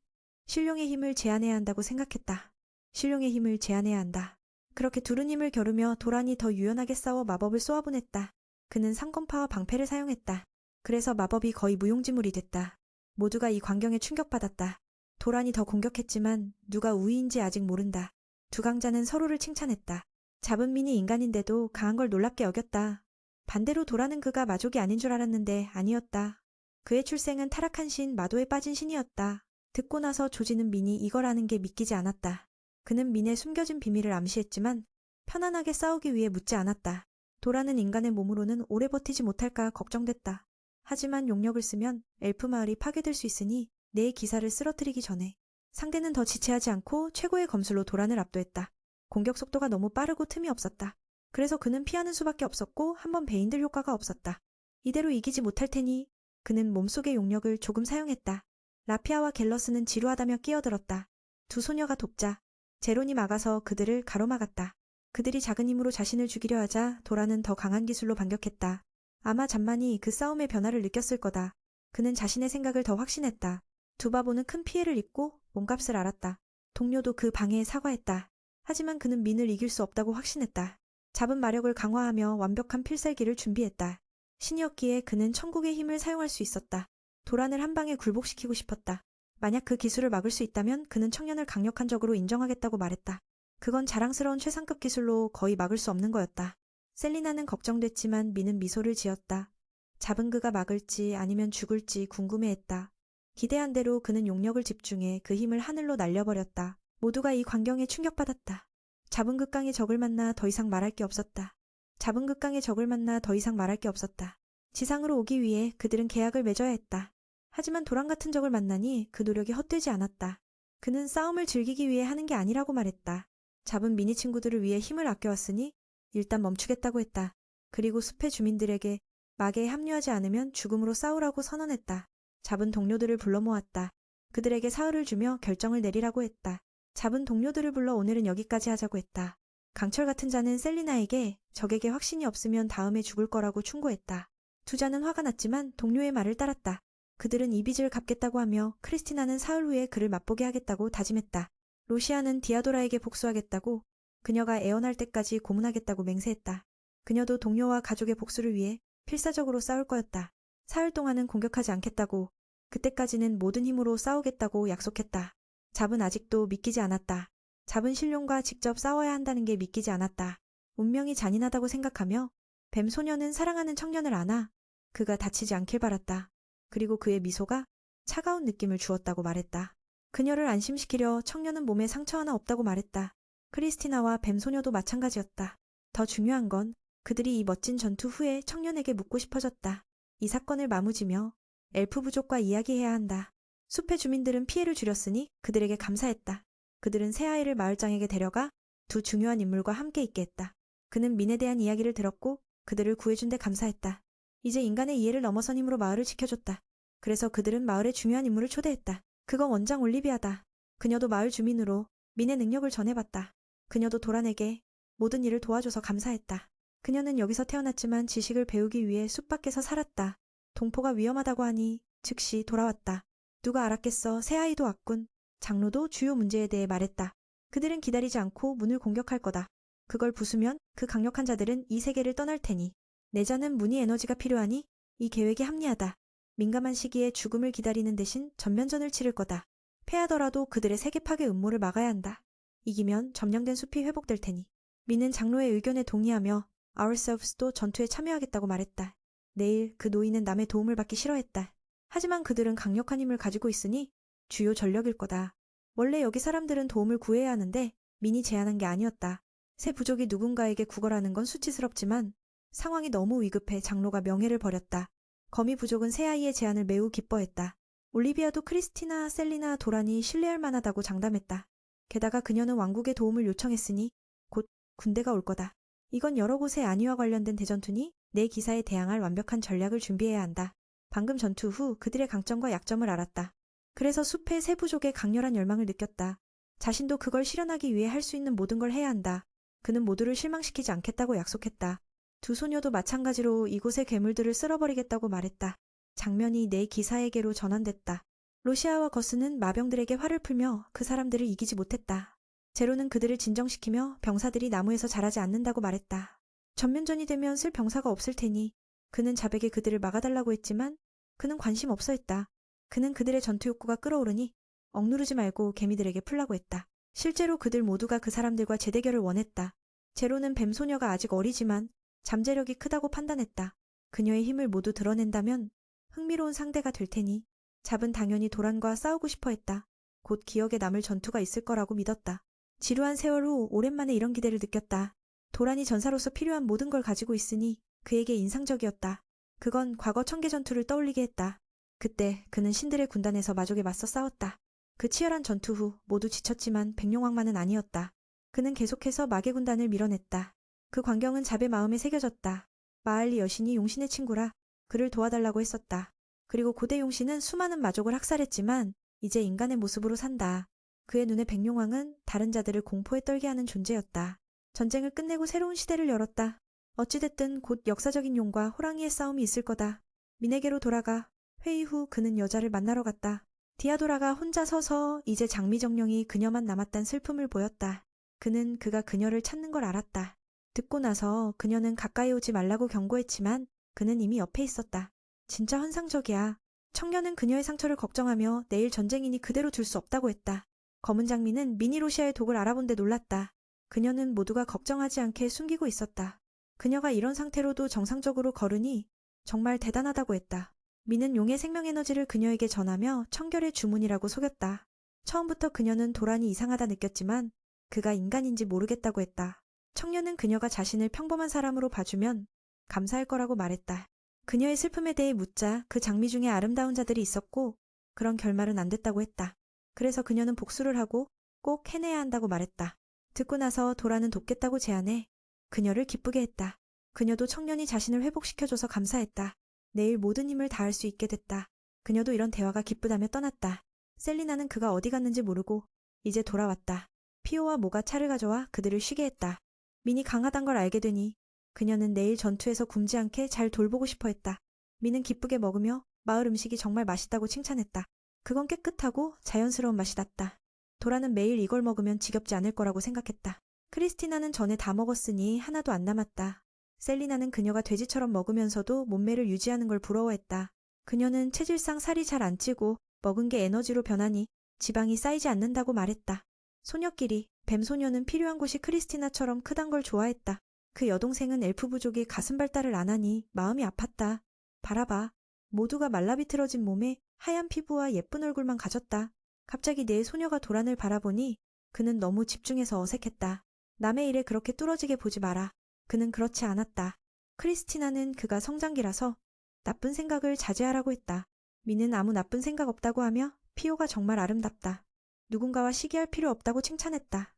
신룡의 힘을 제한해야 한다고 생각했다. 신룡의 힘을 제한해야 한다. 그렇게 둘은 힘을 겨루며 도란이 더 유연하게 싸워 마법을 쏘아보냈다. 그는 상검파와 방패를 사용했다. 그래서 마법이 거의 무용지물이 됐다. 모두가 이 광경에 충격받았다. 도란이 더 공격했지만 누가 우위인지 아직 모른다. 두 강자는 서로를 칭찬했다. 잡은 민이 인간인데도 강한 걸 놀랍게 여겼다. 반대로 도란은 그가 마족이 아닌 줄 알았는데 아니었다. 그의 출생은 타락한 신 마도에 빠진 신이었다. 듣고 나서 조지는 민이 이걸 아는 게 믿기지 않았다. 그는 민의 숨겨진 비밀을 암시했지만 편안하게 싸우기 위해 묻지 않았다. 도란은 인간의 몸으로는 오래 버티지 못할까 걱정됐다. 하지만 용력을 쓰면 엘프 마을이 파괴될 수 있으니 내 기사를 쓰러뜨리기 전에 상대는 더 지체하지 않고 최고의 검술로 도란을 압도했다. 공격 속도가 너무 빠르고 틈이 없었다. 그래서 그는 피하는 수밖에 없었고 한번 베인들 효과가 없었다. 이대로 이기지 못할 테니 그는 몸속의 용력을 조금 사용했다. 라피아와 갤러스는 지루하다며 끼어들었다. 두 소녀가 돕자 제론이 막아서 그들을 가로막았다. 그들이 작은 힘으로 자신을 죽이려 하자 도라는 더 강한 기술로 반격했다. 아마 잠만이 그 싸움의 변화를 느꼈을 거다. 그는 자신의 생각을 더 확신했다. 두 바보는 큰 피해를 입고 몸값을 알았다. 동료도 그 방해에 사과했다. 하지만 그는 민을 이길 수 없다고 확신했다. 잡은 마력을 강화하며 완벽한 필살기를 준비했다. 신이었기에 그는 천국의 힘을 사용할 수 있었다. 도란을 한 방에 굴복시키고 싶었다. 만약 그 기술을 막을 수 있다면 그는 청년을 강력한 적으로 인정하겠다고 말했다. 그건 자랑스러운 최상급 기술로 거의 막을 수 없는 거였다. 셀리나는 걱정됐지만 미는 미소를 지었다. 잡은 그가 막을지 아니면 죽을지 궁금해했다. 기대한 대로 그는 용력을 집중해 그 힘을 하늘로 날려버렸다. 모두가 이 광경에 충격받았다. 잡은 극강의 적을 만나 더 이상 말할 게 없었다. 잡은 극강의 적을 만나 더 이상 말할 게 없었다. 지상으로 오기 위해 그들은 계약을 맺어야 했다. 하지만 도란 같은 적을 만나니 그 노력이 헛되지 않았다. 그는 싸움을 즐기기 위해 하는 게 아니라고 말했다. 잡은 미니 친구들을 위해 힘을 아껴왔으니 일단 멈추겠다고 했다. 그리고 숲의 주민들에게 마계에 합류하지 않으면 죽음으로 싸우라고 선언했다. 잡은 동료들을 불러 모았다. 그들에게 사흘을 주며 결정을 내리라고 했다. 잡은 동료들을 불러 오늘은 여기까지 하자고 했다. 강철 같은 자는 셀리나에게 적에게 확신이 없으면 다음에 죽을 거라고 충고했다. 두 자는 화가 났지만 동료의 말을 따랐다. 그들은 이 빚을 갚겠다고 하며 크리스티나는 사흘 후에 그를 맛보게 하겠다고 다짐했다. 로시아는 디아도라에게 복수하겠다고 그녀가 애원할 때까지 고문하겠다고 맹세했다. 그녀도 동료와 가족의 복수를 위해 필사적으로 싸울 거였다. 사흘 동안은 공격하지 않겠다고 그때까지는 모든 힘으로 싸우겠다고 약속했다. 잡은 아직도 믿기지 않았다. 잡은 신룡과 직접 싸워야 한다는 게 믿기지 않았다. 운명이 잔인하다고 생각하며 뱀 소녀는 사랑하는 청년을 안아 그가 다치지 않길 바랐다. 그리고 그의 미소가 차가운 느낌을 주었다고 말했다. 그녀를 안심시키려 청년은 몸에 상처 하나 없다고 말했다. 크리스티나와 뱀소녀도 마찬가지였다. 더 중요한 건 그들이 이 멋진 전투 후에 청년에게 묻고 싶어졌다. 이 사건을 마무지며 엘프 부족과 이야기해야 한다. 숲의 주민들은 피해를 줄였으니 그들에게 감사했다. 그들은 새아이를 마을장에게 데려가 두 중요한 인물과 함께 있게 했다. 그는 민에 대한 이야기를 들었고 그들을 구해준 데 감사했다. 이제 인간의 이해를 넘어선 힘으로 마을을 지켜줬다. 그래서 그들은 마을의 중요한 인물을 초대했다. 그건 원장 올리비아다. 그녀도 마을 주민으로 민의 능력을 전해봤다. 그녀도 도란에게 모든 일을 도와줘서 감사했다. 그녀는 여기서 태어났지만 지식을 배우기 위해 숲 밖에서 살았다. 동포가 위험하다고 하니 즉시 돌아왔다. 누가 알았겠어. 새아이도 왔군. 장로도 주요 문제에 대해 말했다. 그들은 기다리지 않고 문을 공격할 거다. 그걸 부수면 그 강력한 자들은 이 세계를 떠날 테니. 내자는 문의 에너지가 필요하니 이 계획이 합리하다. 민감한 시기에 죽음을 기다리는 대신 전면전을 치를 거다. 패하더라도 그들의 세계 파괴 음모를 막아야 한다. 이기면 점령된 숲이 회복될 테니. 민은 장로의 의견에 동의하며 Ourselves도 전투에 참여하겠다고 말했다. 내일 그 노인은 남의 도움을 받기 싫어했다. 하지만 그들은 강력한 힘을 가지고 있으니 주요 전력일 거다. 원래 여기 사람들은 도움을 구해야 하는데 민이 제안한 게 아니었다. 새 부족이 누군가에게 구걸하는 건 수치스럽지만 상황이 너무 위급해 장로가 명예를 버렸다. 거미 부족은 새아이의 제안을 매우 기뻐했다. 올리비아도 크리스티나, 셀리나, 도란이 신뢰할 만하다고 장담했다. 게다가 그녀는 왕국의 도움을 요청했으니 곧 군대가 올 거다. 이건 여러 곳의 안위와 관련된 대전투니 내 기사에 대항할 완벽한 전략을 준비해야 한다. 방금 전투 후 그들의 강점과 약점을 알았다. 그래서 숲의 새 부족의 강렬한 열망을 느꼈다. 자신도 그걸 실현하기 위해 할 수 있는 모든 걸 해야 한다. 그는 모두를 실망시키지 않겠다고 약속했다. 두 소녀도 마찬가지로 이곳의 괴물들을 쓸어버리겠다고 말했다. 장면이 내 기사에게로 전환됐다. 로시아와 거스는 마병들에게 화를 풀며 그 사람들을 이기지 못했다. 제로는 그들을 진정시키며 병사들이 나무에서 자라지 않는다고 말했다. 전면전이 되면 쓸 병사가 없을 테니 그는 자백에 그들을 막아달라고 했지만 그는 관심 없어 했다. 그는 그들의 전투 욕구가 끓어오르니 억누르지 말고 개미들에게 풀라고 했다. 실제로 그들 모두가 그 사람들과 재대결을 원했다. 제로는 뱀소녀가 아직 어리지만 잠재력이 크다고 판단했다. 그녀의 힘을 모두 드러낸다면 흥미로운 상대가 될 테니 잡은 당연히 도란과 싸우고 싶어 했다. 곧 기억에 남을 전투가 있을 거라고 믿었다. 지루한 세월 후 오랜만에 이런 기대를 느꼈다. 도란이 전사로서 필요한 모든 걸 가지고 있으니 그에게 인상적이었다. 그건 과거 청계 전투를 떠올리게 했다. 그때 그는 신들의 군단에서 마족에 맞서 싸웠다. 그 치열한 전투 후 모두 지쳤지만 백룡왕만은 아니었다. 그는 계속해서 마계 군단을 밀어냈다. 그 광경은 잡의 마음에 새겨졌다. 마알리 여신이 용신의 친구라 그를 도와달라고 했었다. 그리고 고대 용신은 수많은 마족을 학살했지만 이제 인간의 모습으로 산다. 그의 눈에 백룡왕은 다른 자들을 공포에 떨게 하는 존재였다. 전쟁을 끝내고 새로운 시대를 열었다. 어찌됐든 곧 역사적인 용과 호랑이의 싸움이 있을 거다. 민에게로 돌아가 회의 후 그는 여자를 만나러 갔다. 디아도라가 혼자 서서 이제 장미정령이 그녀만 남았단 슬픔을 보였다. 그는 그가 그녀를 찾는 걸 알았다. 듣고 나서 그녀는 가까이 오지 말라고 경고했지만 그는 이미 옆에 있었다. 진짜 환상적이야. 청년은 그녀의 상처를 걱정하며 내일 전쟁이니 그대로 둘 수 없다고 했다. 검은 장미는 미니로시아의 독을 알아본 데 놀랐다. 그녀는 모두가 걱정하지 않게 숨기고 있었다. 그녀가 이런 상태로도 정상적으로 걸으니 정말 대단하다고 했다. 미는 용의 생명에너지를 그녀에게 전하며 청결의 주문이라고 속였다. 처음부터 그녀는 도란이 이상하다 느꼈지만 그가 인간인지 모르겠다고 했다. 청년은 그녀가 자신을 평범한 사람으로 봐주면 감사할 거라고 말했다. 그녀의 슬픔에 대해 묻자 그 장미 중에 아름다운 자들이 있었고 그런 결말은 안 됐다고 했다. 그래서 그녀는 복수를 하고 꼭 해내야 한다고 말했다. 듣고 나서 도라는 돕겠다고 제안해 그녀를 기쁘게 했다. 그녀도 청년이 자신을 회복시켜줘서 감사했다. 내일 모든 힘을 다할 수 있게 됐다. 그녀도 이런 대화가 기쁘다며 떠났다. 셀리나는 그가 어디 갔는지 모르고 이제 돌아왔다. 피오와 모가 차를 가져와 그들을 쉬게 했다. 민이 강하단 걸 알게 되니 그녀는 내일 전투에서 굶지 않게 잘 돌보고 싶어 했다. 민은 기쁘게 먹으며 마을 음식이 정말 맛있다고 칭찬했다. 그건 깨끗하고 자연스러운 맛이 났다. 도라는 매일 이걸 먹으면 지겹지 않을 거라고 생각했다. 크리스티나는 전에 다 먹었으니 하나도 안 남았다. 셀리나는 그녀가 돼지처럼 먹으면서도 몸매를 유지하는 걸 부러워했다. 그녀는 체질상 살이 잘 안 찌고 먹은 게 에너지로 변하니 지방이 쌓이지 않는다고 말했다. 소녀끼리 뱀소녀는 필요한 곳이 크리스티나처럼 크단 걸 좋아했다. 그 여동생은 엘프 부족이 가슴 발달을 안 하니 마음이 아팠다. 바라봐. 모두가 말라비틀어진 몸에 하얀 피부와 예쁜 얼굴만 가졌다. 갑자기 내 소녀가 도란을 바라보니 그는 너무 집중해서 어색했다. 남의 일에 그렇게 뚫어지게 보지 마라. 그는 그렇지 않았다. 크리스티나는 그가 성장기라서 나쁜 생각을 자제하라고 했다. 미는 아무 나쁜 생각 없다고 하며 피오가 정말 아름답다. 누군가와 시기할 필요 없다고 칭찬했다.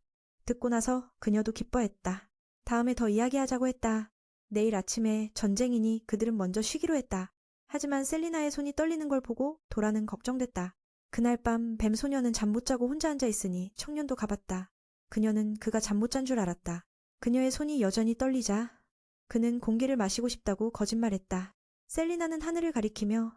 듣고 나서 그녀도 기뻐했다. 다음에 더 이야기하자고 했다. 내일 아침에 전쟁이니 그들은 먼저 쉬기로 했다. 하지만 셀리나의 손이 떨리는 걸 보고 도라는 걱정됐다. 그날 밤 뱀소녀는 잠 못 자고 혼자 앉아 있으니 청년도 가봤다. 그녀는 그가 잠 못 잔 줄 알았다. 그녀의 손이 여전히 떨리자 그는 공기를 마시고 싶다고 거짓말했다. 셀리나는 하늘을 가리키며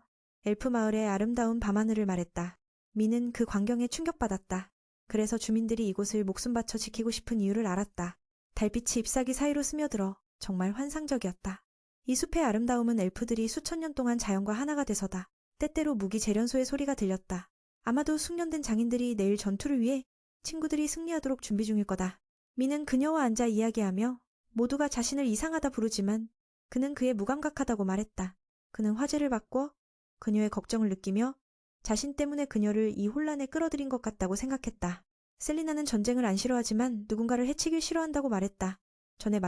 엘프 마을의 아름다운 밤하늘을 말했다. 미는 그 광경에 충격받았다. 그래서 주민들이 이곳을 목숨 바쳐 지키고 싶은 이유를 알았다. 달빛이 잎사귀 사이로 스며들어 정말 환상적이었다. 이 숲의 아름다움은 엘프들이 수천 년 동안 자연과 하나가 돼서다. 때때로 무기 재련소의 소리가 들렸다. 아마도 숙련된 장인들이 내일 전투를 위해 친구들이 승리하도록 준비 중일 거다. 미는 그녀와 앉아 이야기하며 모두가 자신을 이상하다 부르지만 그는 그의 무감각하다고 말했다. 그는 화제를 바꿔 그녀의 걱정을 느끼며 자신 때문에 그녀를 이 혼란에 끌어들인 것 같다고 생각했다. 셀리나는 전쟁을 안 싫어하지만 누군가를 해치길 싫어한다고 말했다. 전에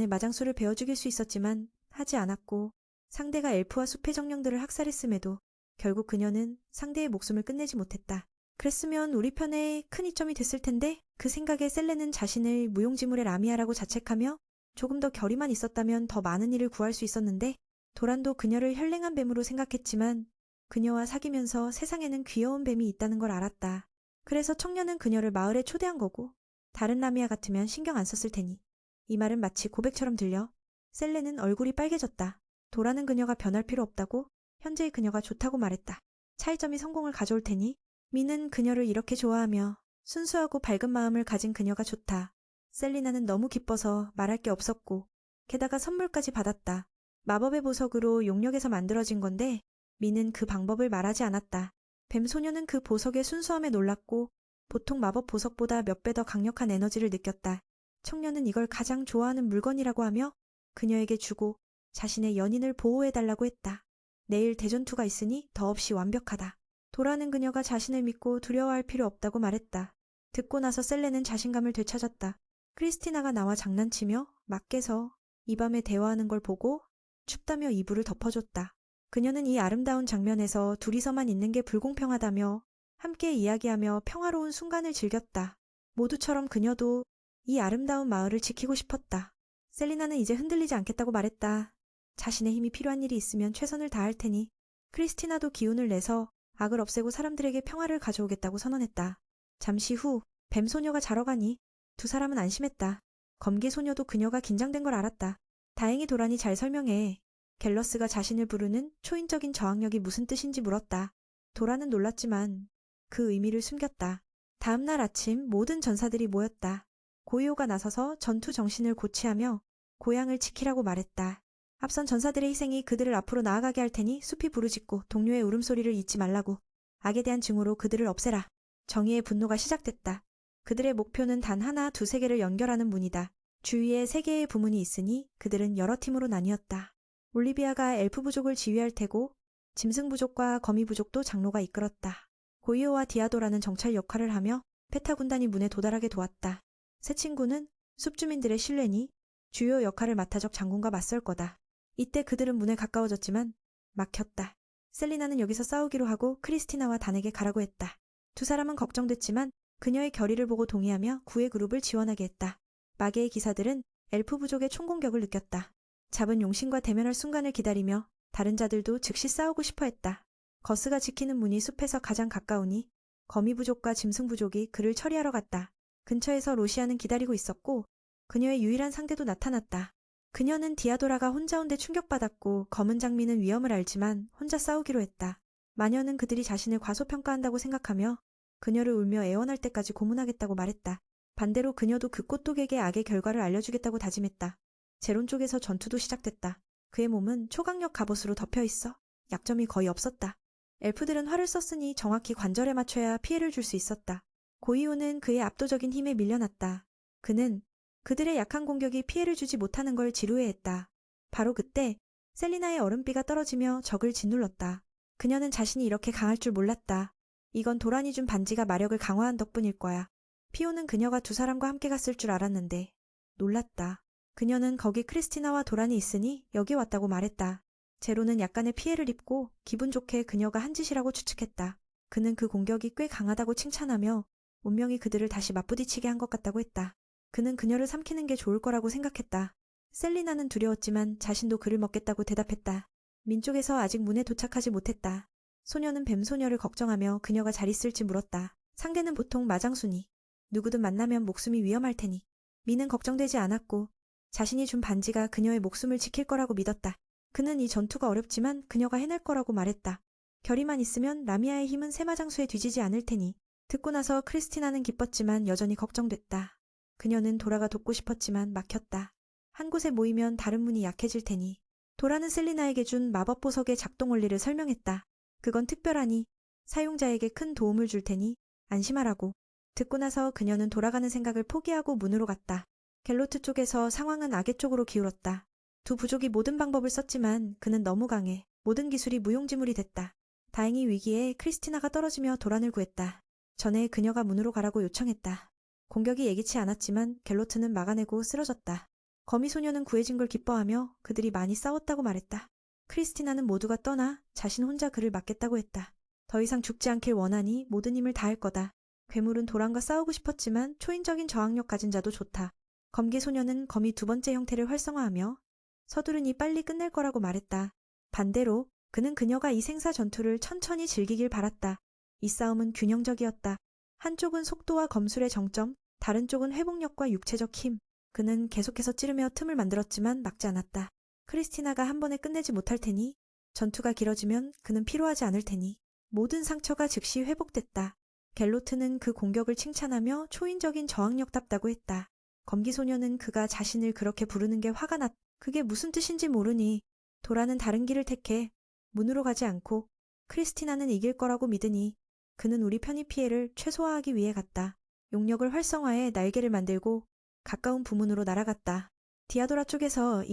마장수를 베어 죽일 수 있었지만 하지 않았고 상대가 엘프와 숲의 정령들을 학살했음에도 결국 그녀는 상대의 목숨을 끝내지 못했다. 그랬으면 우리 편에 큰 이점이 됐을 텐데 그 생각에 셀레는 자신을 무용지물의 라미아라고 자책하며 조금 더 결의만 있었다면 더 많은 일을 구할 수 있었는데 도란도 그녀를 현랭한 뱀으로 생각했지만 그녀와 사귀면서 세상에는 귀여운 뱀이 있다는 걸 알았다. 그래서 청년은 그녀를 마을에 초대한 거고 다른 라미아 같으면 신경 안 썼을 테니. 이 말은 마치 고백처럼 들려 셀레는 얼굴이 빨개졌다. 도라는 그녀가 변할 필요 없다고 현재의 그녀가 좋다고 말했다. 차이점이 성공을 가져올 테니 미는 그녀를 이렇게 좋아하며 순수하고 밝은 마음을 가진 그녀가 좋다. 셀리나는 너무 기뻐서 말할 게 없었고 게다가 선물까지 받았다. 마법의 보석으로 용력에서 만들어진 건데 미는 그 방법을 말하지 않았다. 뱀소녀는 그 보석의 순수함에 놀랐고 보통 마법 보석보다 몇 배 더 강력한 에너지를 느꼈다. 청년은 이걸 가장 좋아하는 물건이라고 하며 그녀에게 주고 자신의 연인을 보호해달라고 했다. 내일 대전투가 있으니 더없이 완벽하다. 도라는 그녀가 자신을 믿고 두려워할 필요 없다고 말했다. 듣고 나서 셀레는 자신감을 되찾았다. 크리스티나가 나와 장난치며 맞게서 이 밤에 대화하는 걸 보고 춥다며 이불을 덮어줬다. 그녀는 이 아름다운 장면에서 둘이서만 있는 게 불공평하다며 함께 이야기하며 평화로운 순간을 즐겼다. 모두처럼 그녀도 이 아름다운 마을을 지키고 싶었다. 셀리나는 이제 흔들리지 않겠다고 말했다. 자신의 힘이 필요한 일이 있으면 최선을 다할 테니 크리스티나도 기운을 내서 악을 없애고 사람들에게 평화를 가져오겠다고 선언했다. 잠시 후 뱀소녀가 자러 가니 두 사람은 안심했다. 검기소녀도 그녀가 긴장된 걸 알았다. 다행히 도란이 잘 설명해. 갤러스가 자신을 부르는 초인적인 저항력이 무슨 뜻인지 물었다. 도란은 놀랐지만 그 의미를 숨겼다. 다음 날 아침 모든 전사들이 모였다. 고이오가 나서서 전투 정신을 고취하며 고향을 지키라고 말했다. 앞선 전사들의 희생이 그들을 앞으로 나아가게 할 테니 숲이 부르짖고 동료의 울음소리를 잊지 말라고. 악에 대한 증오로 그들을 없애라. 정의의 분노가 시작됐다. 그들의 목표는 단 하나, 두세 개를 연결하는 문이다. 주위에 세 개의 부문이 있으니 그들은 여러 팀으로 나뉘었다. 올리비아가 엘프 부족을 지휘할 테고 짐승 부족과 거미 부족도 장로가 이끌었다. 고이오와 디아도라는 정찰 역할을 하며 페타 군단이 문에 도달하게 도왔다. 새 친구는 숲 주민들의 신뢰니 주요 역할을 맡아 적 장군과 맞설 거다. 이때 그들은 문에 가까워졌지만 막혔다. 셀리나는 여기서 싸우기로 하고 크리스티나와 단에게 가라고 했다. 두 사람은 걱정됐지만 그녀의 결의를 보고 동의하며 구의 그룹을 지원하게 했다. 마계의 기사들은 엘프 부족의 총공격을 느꼈다. 잡은 용신과 대면할 순간을 기다리며 다른 자들도 즉시 싸우고 싶어 했다. 거스가 지키는 문이 숲에서 가장 가까우니 거미 부족과 짐승 부족이 그를 처리하러 갔다. 근처에서 로시아는 기다리고 있었고 그녀의 유일한 상대도 나타났다. 그녀는 디아도라가 혼자 온 데 충격받았고 검은 장미는 위험을 알지만 혼자 싸우기로 했다. 마녀는 그들이 자신을 과소평가한다고 생각하며 그녀를 울며 애원할 때까지 고문하겠다고 말했다. 반대로 그녀도 그 꽃독에게 악의 결과를 알려주겠다고 다짐했다. 제론 쪽에서 전투도 시작됐다. 그의 몸은 초강력 갑옷으로 덮여 있어 약점이 거의 없었다. 엘프들은 활을 썼으니 정확히 관절에 맞춰야 피해를 줄 수 있었다. 고이오는 그의 압도적인 힘에 밀려났다. 그는 그들의 약한 공격이 피해를 주지 못하는 걸 지루해했다. 바로 그때 셀리나의 얼음비가 떨어지며 적을 짓눌렀다. 그녀는 자신이 이렇게 강할 줄 몰랐다. 이건 도란이 준 반지가 마력을 강화한 덕분일 거야. 피오는 그녀가 두 사람과 함께 갔을 줄 알았는데 놀랐다. 그녀는 거기 크리스티나와 도란이 있으니 여기 왔다고 말했다. 제로는 약간의 피해를 입고 기분 좋게 그녀가 한 짓이라고 추측했다. 그는 그 공격이 꽤 강하다고 칭찬하며 운명이 그들을 다시 맞부딪히게 한 것 같다고 했다. 그는 그녀를 삼키는 게 좋을 거라고 생각했다. 셀리나는 두려웠지만 자신도 그를 먹겠다고 대답했다. 민쪽에서 아직 문에 도착하지 못했다. 소녀는 뱀소녀를 걱정하며 그녀가 잘 있을지 물었다. 상대는 보통 마장수니 누구든 만나면 목숨이 위험할 테니. 미는 걱정되지 않았고 자신이 준 반지가 그녀의 목숨을 지킬 거라고 믿었다. 그는 이 전투가 어렵지만 그녀가 해낼 거라고 말했다. 결의만 있으면 라미아의 힘은 세마장수에 뒤지지 않을 테니. 듣고 나서 크리스티나는 기뻤지만 여전히 걱정됐다. 그녀는 도라가 돕고 싶었지만 막혔다. 한 곳에 모이면 다른 문이 약해질 테니. 도라는 셀리나에게 준 마법 보석의 작동 원리를 설명했다. 그건 특별하니 사용자에게 큰 도움을 줄 테니 안심하라고. 듣고 나서 그녀는 돌아가는 생각을 포기하고 문으로 갔다. 갤로트 쪽에서 상황은 악의 쪽으로 기울었다. 두 부족이 모든 방법을 썼지만 그는 너무 강해 모든 기술이 무용지물이 됐다. 다행히 위기에 크리스티나가 떨어지며 도란을 구했다. 전에 그녀가 문으로 가라고 요청했다. 공격이 예기치 않았지만 갤로트는 막아내고 쓰러졌다. 거미소녀는 구해진 걸 기뻐하며 그들이 많이 싸웠다고 말했다. 크리스티나는 모두가 떠나 자신 혼자 그를 맡겠다고 했다. 더 이상 죽지 않길 원하니 모든 힘을 다할 거다. 괴물은 도란과 싸우고 싶었지만 초인적인 저항력 가진 자도 좋다. 검기소녀는 거미 두 번째 형태를 활성화하며 서두르니 빨리 끝낼 거라고 말했다. 반대로 그는 그녀가 이 생사 전투를 천천히 즐기길 바랐다. 이 싸움은 균형적이었다. 한쪽은 속도와 검술의 정점, 다른 쪽은 회복력과 육체적 힘. 그는 계속해서 찌르며 틈을 만들었지만 막지 않았다. 크리스티나가 한 번에 끝내지 못할 테니 전투가 길어지면 그는 피로하지 않을 테니 모든 상처가 즉시 회복됐다. 갤로트는 그 공격을 칭찬하며 초인적인 저항력답다고 했다. 검기소녀는 그가 자신을 그렇게 부르는 게 화가 났다. 그게 무슨 뜻인지 모르니 도라는 다른 길을 택해 문으로 가지 않고 크리스티나는 이길 거라고 믿으니 그는 우리 편의 피해를 최소화하기 위해 갔다. 용력을 활성화해 날개를 만들고 가까운 부문으로 날아갔다. 디아도라 쪽에서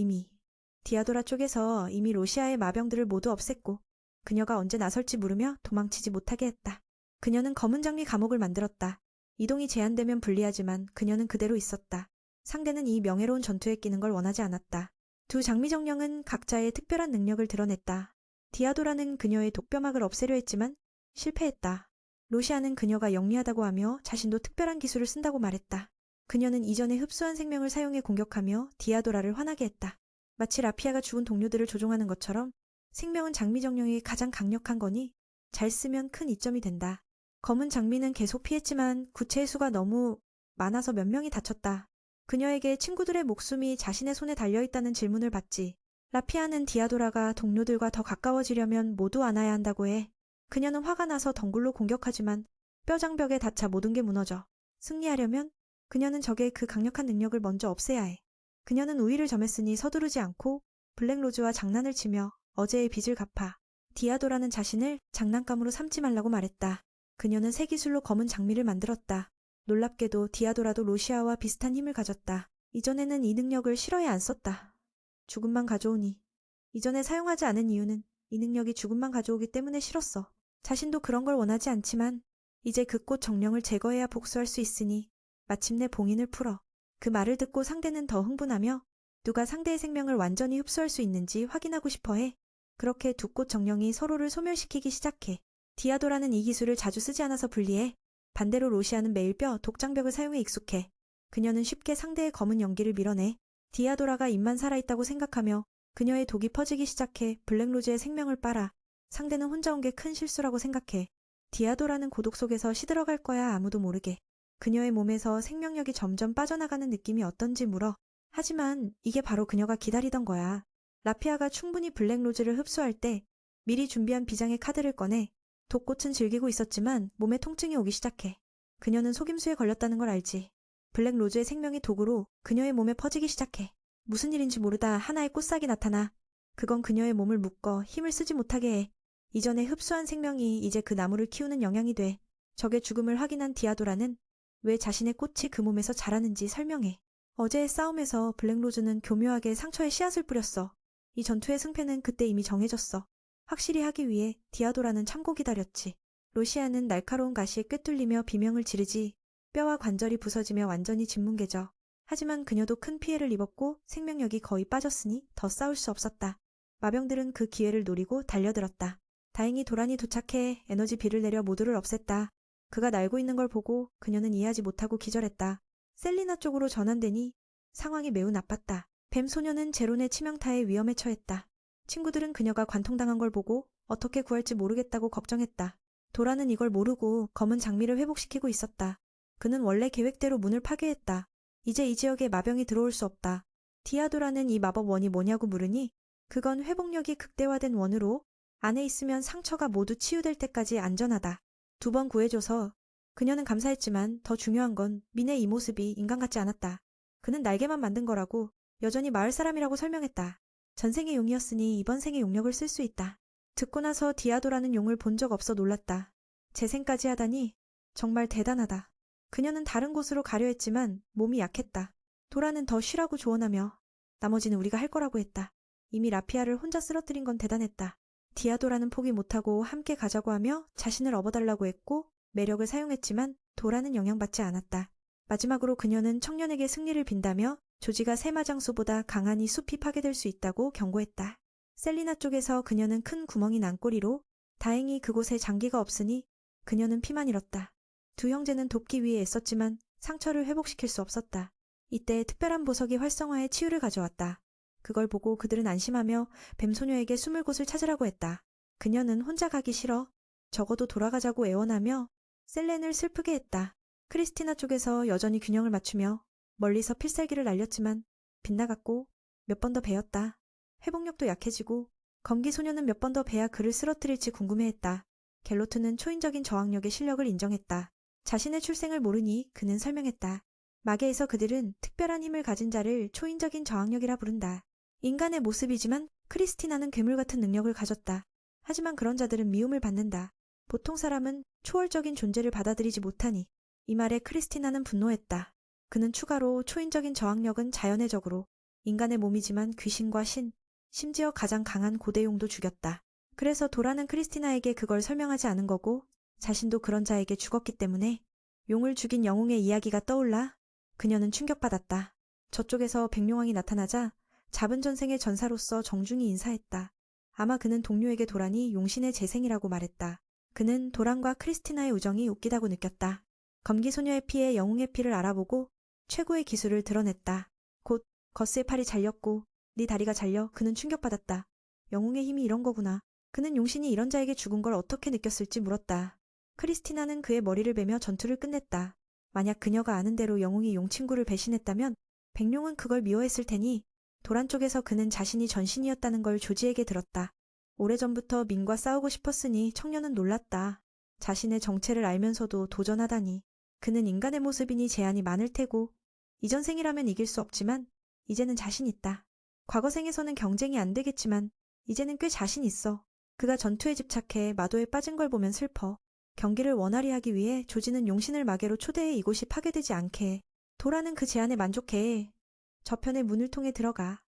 이미 로시아의 마병들을 모두 없앴고 그녀가 언제 나설지 물으며 도망치지 못하게 했다. 그녀는 검은 장미 감옥을 만들었다. 이동이 제한되면 불리하지만 그녀는 그대로 있었다. 상대는 이 명예로운 전투에 끼는 걸 원하지 않았다. 두 장미 정령은 각자의 특별한 능력을 드러냈다. 디아도라는 그녀의 독뼈막을 없애려 했지만 실패했다. 로시아는 그녀가 영리하다고 하며 자신도 특별한 기술을 쓴다고 말했다. 그녀는 이전에 흡수한 생명을 사용해 공격하며 디아도라를 화나게 했다. 마치 라피아가 죽은 동료들을 조종하는 것처럼 생명은 장미 정령이 가장 강력한 거니 잘 쓰면 큰 이점이 된다. 검은 장미는 계속 피했지만 구체의 수가 너무 많아서 몇 명이 다쳤다. 그녀에게 친구들의 목숨이 자신의 손에 달려있다는 질문을 받지. 라피아는 디아도라가 동료들과 더 가까워지려면 모두 안아야 한다고 해. 그녀는 화가 나서 덩굴로 공격하지만 뼈장벽에 닿자 모든 게 무너져. 승리하려면 그녀는 적의 그 강력한 능력을 먼저 없애야 해. 그녀는 우위를 점했으니 서두르지 않고 블랙로즈와 장난을 치며 어제의 빚을 갚아. 디아도라는 자신을 장난감으로 삼지 말라고 말했다. 그녀는 새 기술로 검은 장미를 만들었다. 놀랍게도 디아도라도 로시아와 비슷한 힘을 가졌다. 이전에는 이 능력을 싫어해 안 썼다. 죽음만 가져오니. 이전에 사용하지 않은 이유는 이 능력이 죽음만 가져오기 때문에 싫었어. 자신도 그런 걸 원하지 않지만 이제 그 꽃 정령을 제거해야 복수할 수 있으니 마침내 봉인을 풀어. 그 말을 듣고 상대는 더 흥분하며 누가 상대의 생명을 완전히 흡수할 수 있는지 확인하고 싶어해. 그렇게 두 꽃 정령이 서로를 소멸시키기 시작해. 디아도라는 이 기술을 자주 쓰지 않아서 불리해. 반대로 로시아는 매일 독장벽을 사용해 익숙해. 그녀는 쉽게 상대의 검은 연기를 밀어내. 디아도라가 입만 살아있다고 생각하며 그녀의 독이 퍼지기 시작해 블랙로즈의 생명을 빨아. 상대는 혼자 온 게 큰 실수라고 생각해. 디아도라는 고독 속에서 시들어갈 거야 아무도 모르게. 그녀의 몸에서 생명력이 점점 빠져나가는 느낌이 어떤지 물어. 하지만 이게 바로 그녀가 기다리던 거야. 라피아가 충분히 블랙로즈를 흡수할 때 미리 준비한 비장의 카드를 꺼내. 독꽃은 즐기고 있었지만 몸에 통증이 오기 시작해. 그녀는 속임수에 걸렸다는 걸 알지. 블랙로즈의 생명이 독으로 그녀의 몸에 퍼지기 시작해. 무슨 일인지 모르다 하나의 꽃싹이 나타나. 그건 그녀의 몸을 묶어 힘을 쓰지 못하게 해. 이전에 흡수한 생명이 이제 그 나무를 키우는 영양이 돼. 적의 죽음을 확인한 디아도라는 왜 자신의 꽃이 그 몸에서 자라는지 설명해. 어제의 싸움에서 블랙로즈는 교묘하게 상처에 씨앗을 뿌렸어. 이 전투의 승패는 그때 이미 정해졌어. 확실히 하기 위해 디아도라는 참고 기다렸지. 로시아는 날카로운 가시에 꿰뚫리며 비명을 지르지 뼈와 관절이 부서지며 완전히 짓뭉개져. 하지만 그녀도 큰 피해를 입었고 생명력이 거의 빠졌으니 더 싸울 수 없었다. 마병들은 그 기회를 노리고 달려들었다. 다행히 도란이 도착해 에너지 비를 내려 모두를 없앴다. 그가 날고 있는 걸 보고 그녀는 이해하지 못하고 기절했다. 셀리나 쪽으로 전환되니 상황이 매우 나빴다. 뱀 소녀는 제론의 치명타에 위험에 처했다. 친구들은 그녀가 관통당한 걸 보고 어떻게 구할지 모르겠다고 걱정했다. 도라는 이걸 모르고 검은 장미를 회복시키고 있었다. 그는 원래 계획대로 문을 파괴했다. 이제 이 지역에 마병이 들어올 수 없다. 디아도라는 이 마법 원이 뭐냐고 물으니 그건 회복력이 극대화된 원으로 안에 있으면 상처가 모두 치유될 때까지 안전하다. 2번 구해줘서 그녀는 감사했지만 더 중요한 건 민의 이 모습이 인간 같지 않았다. 그는 날개만 만든 거라고 여전히 마을 사람이라고 설명했다. 전생의 용이었으니 이번 생의 용력을 쓸 수 있다. 듣고 나서 디아도라는 용을 본 적 없어 놀랐다. 재생까지 하다니 정말 대단하다. 그녀는 다른 곳으로 가려 했지만 몸이 약했다. 도라는 더 쉬라고 조언하며 나머지는 우리가 할 거라고 했다. 이미 라피아를 혼자 쓰러뜨린 건 대단했다. 디아도라는 포기 못하고 함께 가자고 하며 자신을 업어달라고 했고 매력을 사용했지만 도라는 영향받지 않았다. 마지막으로 그녀는 청년에게 승리를 빈다며 조지가 새마장수보다 강하니 숲이 파괴될 수 있다고 경고했다. 셀리나 쪽에서 그녀는 큰 구멍이 난 꼬리로 다행히 그곳에 장기가 없으니 그녀는 피만 잃었다. 두 형제는 돕기 위해 애썼지만 상처를 회복시킬 수 없었다. 이때 특별한 보석이 활성화해 치유를 가져왔다. 그걸 보고 그들은 안심하며 뱀소녀에게 숨을 곳을 찾으라고 했다. 그녀는 혼자 가기 싫어. 적어도 돌아가자고 애원하며 셀렌을 슬프게 했다. 크리스티나 쪽에서 여전히 균형을 맞추며 멀리서 필살기를 날렸지만 빗나갔고 몇 번 더 베었다. 회복력도 약해지고 검기소녀는 몇 번 더 베야 그를 쓰러뜨릴지 궁금해했다. 갤로트는 초인적인 저항력의 실력을 인정했다. 자신의 출생을 모르니 그는 설명했다. 마계에서 그들은 특별한 힘을 가진 자를 초인적인 저항력이라 부른다. 인간의 모습이지만 크리스티나는 괴물 같은 능력을 가졌다. 하지만 그런 자들은 미움을 받는다. 보통 사람은 초월적인 존재를 받아들이지 못하니. 이 말에 크리스티나는 분노했다. 그는 추가로 초인적인 저항력은 자연의 적으로 인간의 몸이지만 귀신과 신, 심지어 가장 강한 고대용도 죽였다. 그래서 도라는 크리스티나에게 그걸 설명하지 않은 거고 자신도 그런 자에게 죽었기 때문에 용을 죽인 영웅의 이야기가 떠올라 그녀는 충격받았다. 저쪽에서 백룡왕이 나타나자 잡은 전생의 전사로서 정중히 인사했다. 아마 그는 동료에게 도란이 용신의 재생이라고 말했다. 그는 도란과 크리스티나의 우정이 웃기다고 느꼈다. 검기소녀의 피에 영웅의 피를 알아보고 최고의 기술을 드러냈다. 곧 거스의 팔이 잘렸고 네 다리가 잘려. 그는 충격받았다. 영웅의 힘이 이런 거구나. 그는 용신이 이런 자에게 죽은 걸 어떻게 느꼈을지 물었다. 크리스티나는 그의 머리를 베며 전투를 끝냈다. 만약 그녀가 아는 대로 영웅이 용 친구를 배신했다면 백룡은 그걸 미워했을 테니 도란 쪽에서 그는 자신이 전신이었다는 걸 조지에게 들었다. 오래전부터 민과 싸우고 싶었으니 청년은 놀랐다. 자신의 정체를 알면서도 도전하다니. 그는 인간의 모습이니 제한이 많을 테고 이전 생이라면 이길 수 없지만 이제는 자신 있다. 과거 생에서는 경쟁이 안 되겠지만 이제는 꽤 자신 있어. 그가 전투에 집착해 마도에 빠진 걸 보면 슬퍼. 경기를 원활히 하기 위해 조지는 용신을 마계로 초대해 이곳이 파괴되지 않게 해. 도라는 그 제안에 만족해. 저편의 문을 통해 들어가.